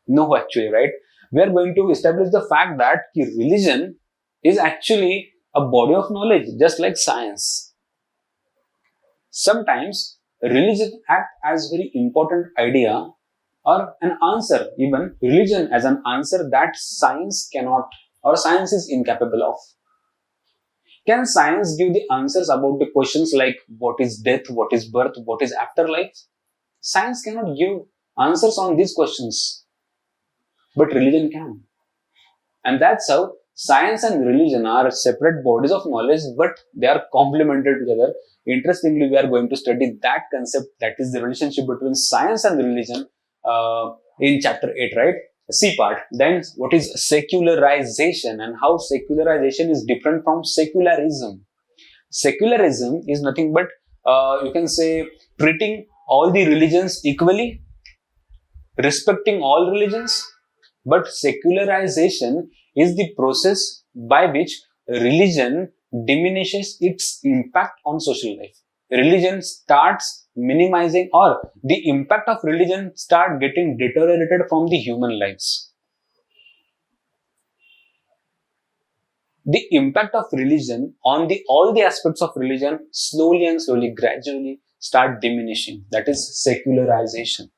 No, actually, right? We are going to establish the fact that religion is actually a body of knowledge, just like science. Sometimes religion act as very important idea or an answer, even religion as an answer that science cannot or science is incapable of. Can science give the answers about the questions like what is death, what is birth, what is afterlife? Science cannot give answers on these questions, but religion can. And that's how science and religion are separate bodies of knowledge, but they are complementary to each other. Interestingly, we are going to study that concept, that is the relationship between science and religion in chapter 8, right? C part. Then what is secularization and how secularization is different from secularism. Secularism is nothing but you can say treating all the religions equally, respecting all religions. But secularization is the process by which religion diminishes its impact on social life. Religion starts minimizing, or the impact of religion start getting deteriorated from the human lives. The impact of religion on all the aspects of religion slowly and slowly, gradually start diminishing. That is secularization.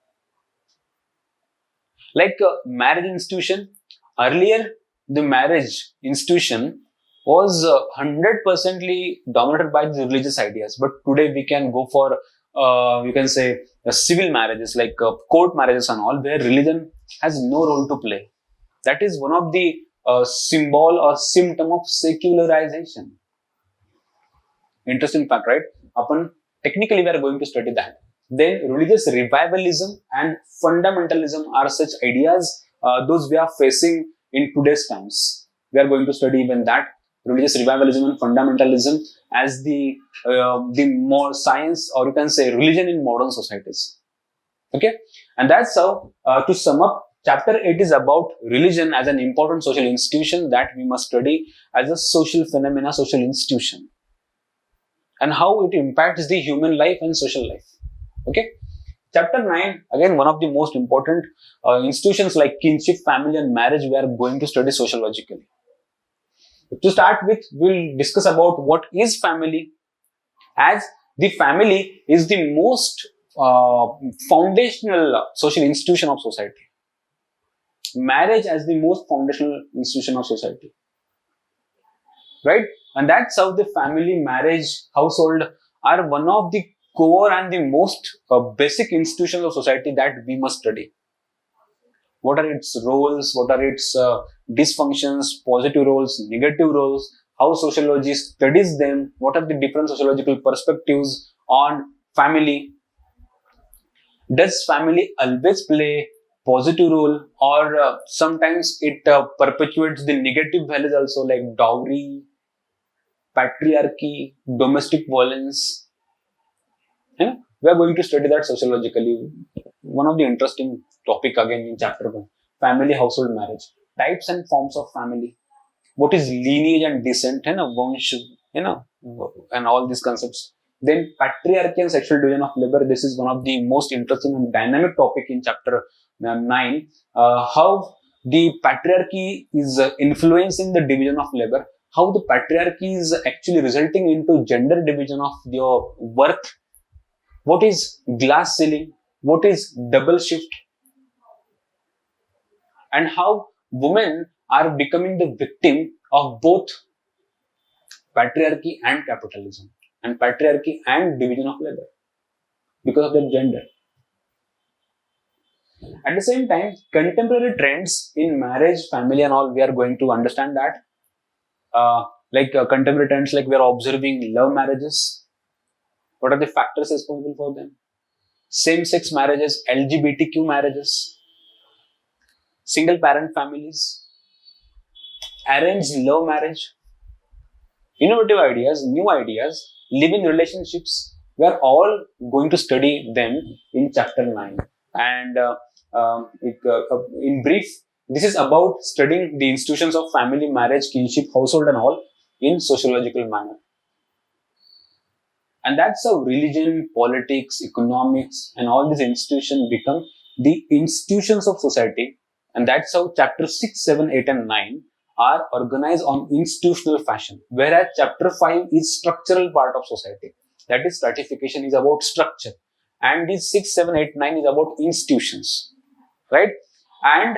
Like marriage institution, earlier the marriage institution was 100% dominated by the religious ideas, but today we can go for you can say civil marriages, like court marriages and all, where religion has no role to play. That is one of the symbol or symptom of secularization. Interesting fact, right? Technically we are going to study that. Then religious revivalism and fundamentalism are such ideas those we are facing in today's times. We are going to study even that, religious revivalism and fundamentalism, as the more science, or you can say religion in modern societies. Okay, and that's how to sum up, chapter 8 is about religion as an important social institution that we must study as a social phenomena, social institution, and how it impacts the human life and social life. Okay. Chapter 9, again, one of the most important institutions like kinship, family and marriage, we are going to study sociologically. To start with, we'll discuss about what is family, as the family is the most foundational social institution of society. Marriage as the most foundational institution of society. Right? And that's how the family, marriage, household are one of the core and the most basic institutions of society that we must study. What are its roles? What are its dysfunctions, positive roles, negative roles? How sociology studies them? What are the different sociological perspectives on family? Does family always play positive role, or sometimes it perpetuates the negative values also, like dowry, patriarchy, domestic violence? Yeah? We are going to study that sociologically. One of the interesting topic again in chapter 1, family, household, marriage, types and forms of family. What is lineage and descent, vansh, and all these concepts. Then patriarchy and sexual division of labor. This is one of the most interesting and dynamic topic in chapter 9. How the patriarchy is influencing the division of labor. How the patriarchy is actually resulting into gender division of your work. What is glass ceiling? What is double shift? And how women are becoming the victim of both patriarchy and capitalism, and patriarchy and division of labor because of their gender. At the same time, contemporary trends in marriage, family and all, we are going to understand that. Contemporary trends, like we are observing love marriages. What are the factors responsible for them? Same-sex marriages, LGBTQ marriages, single parent families, arranged love marriage, innovative ideas, new ideas, living relationships. We are all going to study them in chapter 9. And in brief, this is about studying the institutions of family, marriage, kinship, household and all in sociological manner. And that's how religion, politics, economics and all these institutions become the institutions of society. And that's how chapter 6, 7, 8 and 9 are organized on institutional fashion, whereas chapter 5 is structural part of society. That is, stratification is about structure, and this 6, 7, 8, 9 is about institutions, right? And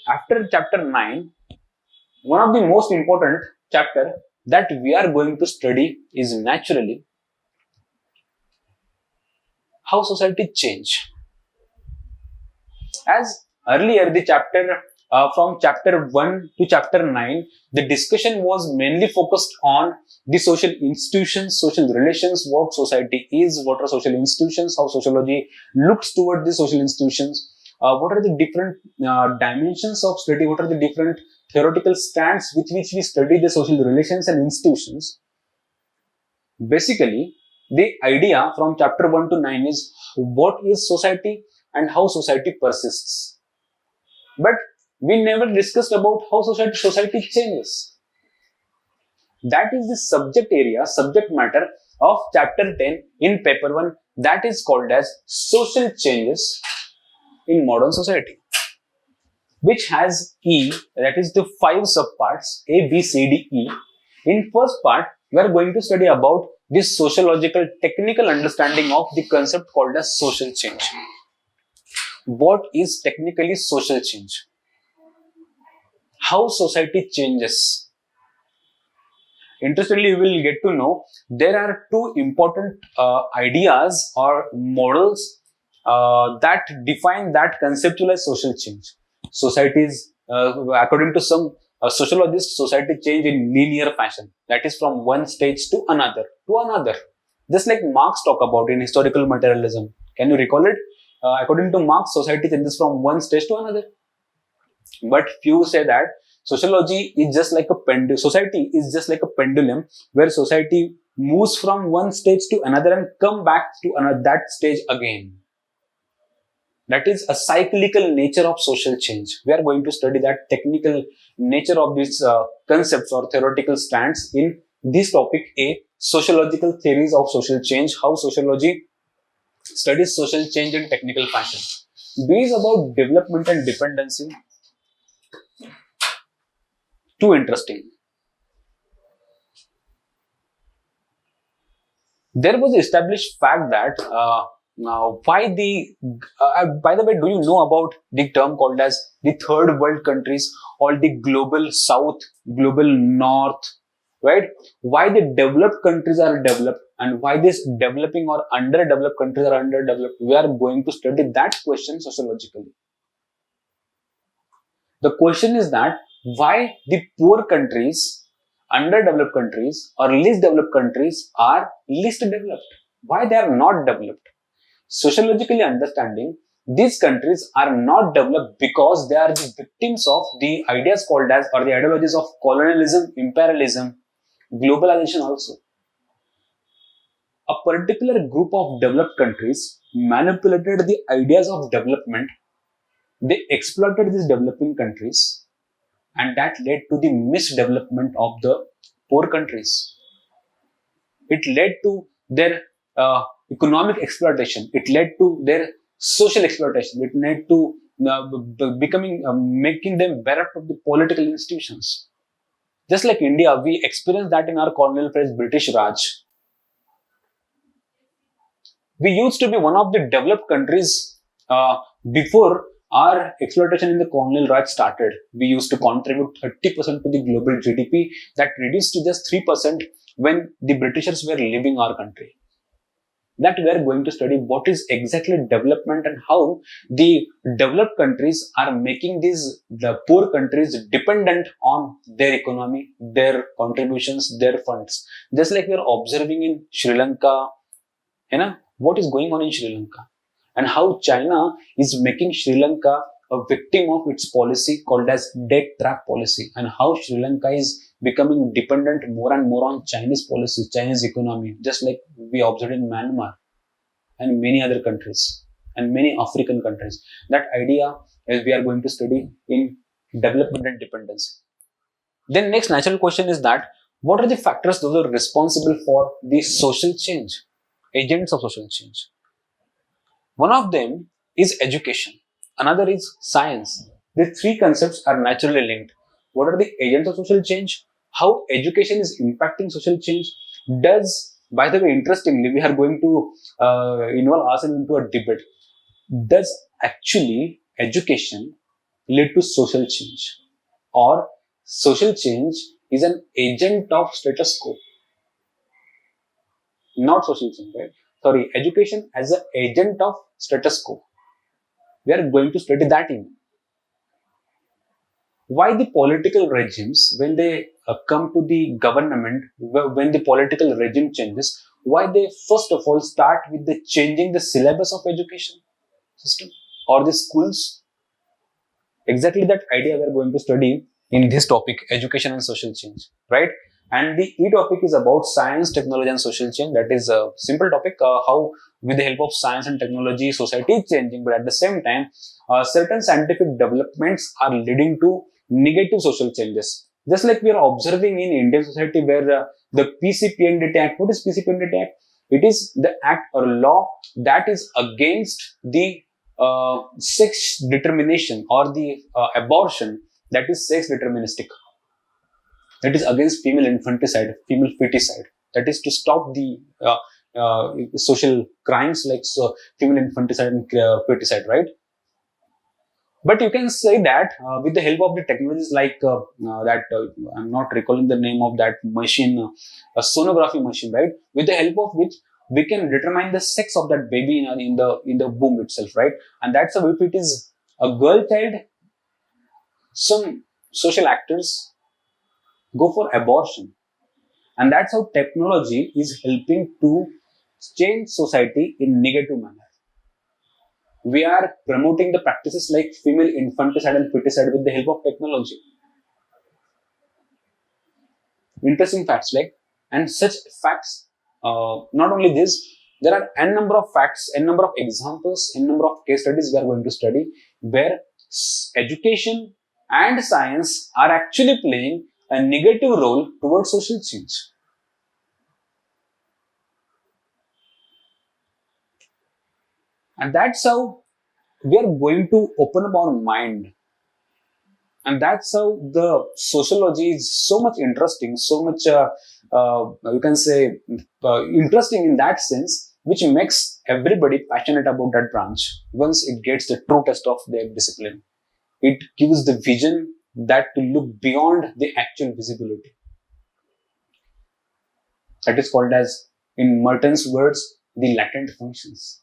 after chapter 9, one of the most important chapter that we are going to study is naturally how society change. As earlier the chapter from chapter 1 to chapter 9, the discussion was mainly focused on the social institutions, social relations, what society is, what are social institutions, how sociology looks toward the social institutions, what are the different dimensions of study, what are the different theoretical strands with which we study the social relations and institutions. Basically, the idea from chapter 1 to 9 is what is society and how society persists. But we never discussed about how society changes. That is the subject area, subject matter of chapter 10 in paper 1, that is called as social changes in modern society, which has E, that is the 5 subparts A, B, C, D, E. In first part, we are going to study about this sociological technical understanding of the concept called as social change. What is technically social change? How society changes. Interestingly, you will get to know there are two important ideas or models that define, that conceptualize social change. Societies, according to some sociologists, society change in linear fashion. That is from one stage to another. Just like Marx talk about in historical materialism. Can you recall it? According to Marx, society changes from one stage to another. But few say that sociology is just like a pendulum. Society is just like a pendulum where society moves from one stage to another and come back to that stage again. That is a cyclical nature of social change. We are going to study that technical nature of these concepts or theoretical strands in this topic A, sociological theories of social change, how sociology studies social change in technical fashion. B is about development and dependency. Too interesting. There was established fact that by the way, do you know about the term called as the third world countries or the global south, global north, right? Why the developed countries are developed and why these developing or underdeveloped countries are underdeveloped? We are going to study that question sociologically. The question is that why the poor countries, underdeveloped countries or least developed countries are least developed? Why they are not developed? Sociologically understanding, these countries are not developed because they are the victims of the ideas called as or the ideologies of colonialism, imperialism, globalization also. A particular group of developed countries manipulated the ideas of development. They exploited these developing countries and that led to the misdevelopment of the poor countries. It led to their economic exploitation. It led to their social exploitation. It led to making them bereft of the political institutions. Just like India, we experienced that in our colonial phase, British Raj. We used to be one of the developed countries before our exploitation in the colonial Raj started. We used to contribute 30% to the global GDP, that reduced to just 3% when the Britishers were leaving our country. That we are going to study what is exactly development and how the developed countries are making the poor countries dependent on their economy, their contributions, their funds. Just like we are observing in Sri Lanka, what is going on in Sri Lanka and how China is making Sri Lanka a victim of its policy called as debt trap policy, and how Sri Lanka is becoming dependent more and more on Chinese policy, Chinese economy, just like we observed in Myanmar and many other countries and many African countries. That idea is we are going to study in development and dependency. Then next natural question is that what are the factors those are responsible for the social change, agents of social change? One of them is education. Another is science. The three concepts are naturally linked. what are the agents of social change, how education is impacting social change. By the way, interestingly, we are going to involve ourselves into a debate. Does actually education lead to social change, or social change is an agent of status quo? Not social change, right? Sorry, education as an agent of status quo. We are going to study that in. Why the political regimes, when they come to the government, when the political regime changes, why they first of all start with the changing the syllabus of education system or the schools? Exactly that idea we are going to study in this topic, education and social change, right? And the topic is about science, technology and social change. That is a simple topic, how with the help of science and technology society is changing, but at the same time certain scientific developments are leading to negative social changes. Just like we are observing in Indian society, where the PCPNDT Act, what is PCPNDT Act? It is the act or law that is against the sex determination or the abortion that is sex deterministic. That is against female infanticide, female feticide. That is to stop the social crimes like female infanticide and feticide, right? But you can say that with the help of the technologies like I'm not recalling the name of that machine, a sonography machine, right? With the help of which we can determine the sex of that baby in the womb itself, right? And that's how, if it is a girl child, some social actors go for abortion. And that's how technology is helping to change society in negative manner. We are promoting the practices like female infanticide and feticide with the help of technology. Interesting facts, like, and such facts, not only this, there are n number of facts, n number of examples, n number of case studies we are going to study where education and science are actually playing a negative role towards social change. And that's how we are going to open up our mind. And that's how the sociology is so much interesting, so much, you can say, interesting in that sense, which makes everybody passionate about that branch once it gets the true test of their discipline. It gives the vision that to look beyond the actual visibility. That is called as, in Merton's words, the latent functions.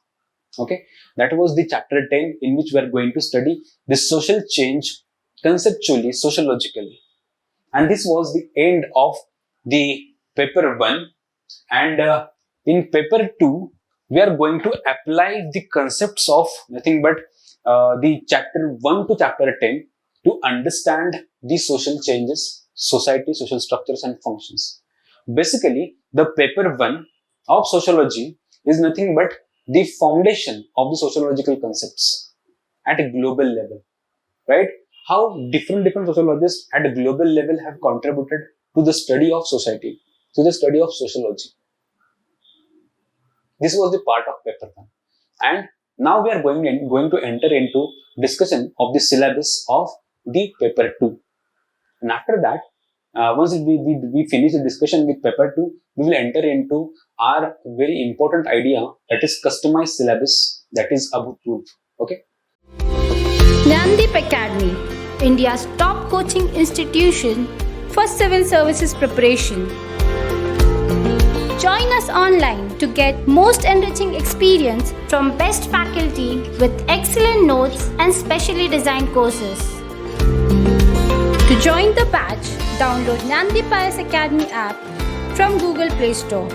Okay, that was the chapter 10 in which we are going to study the social change conceptually, sociologically. And this was the end of the paper 1. And in paper 2, we are going to apply the concepts of nothing but the chapter 1 to chapter 10 to understand the social changes, society, social structures and functions. Basically, the paper 1 of sociology is nothing but the foundation of the sociological concepts at a global level, right? How different sociologists at a global level have contributed to the study of society, to the study of sociology. This was the part of paper 1. And now we are going to enter into discussion of the syllabus of the paper 2. And after that, once we finish the discussion with paper 2, we will enter into our very important idea, that is customized syllabus, that is Abhutpurv. Okay. Jnandeep Academy, India's top coaching institution for civil services preparation. Join us online to get most enriching experience from best faculty with excellent notes and specially designed courses. To join the batch, download Jnandeep Academy app from Google Play Store.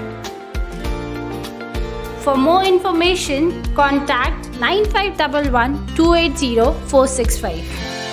For more information, contact 9511 280 465.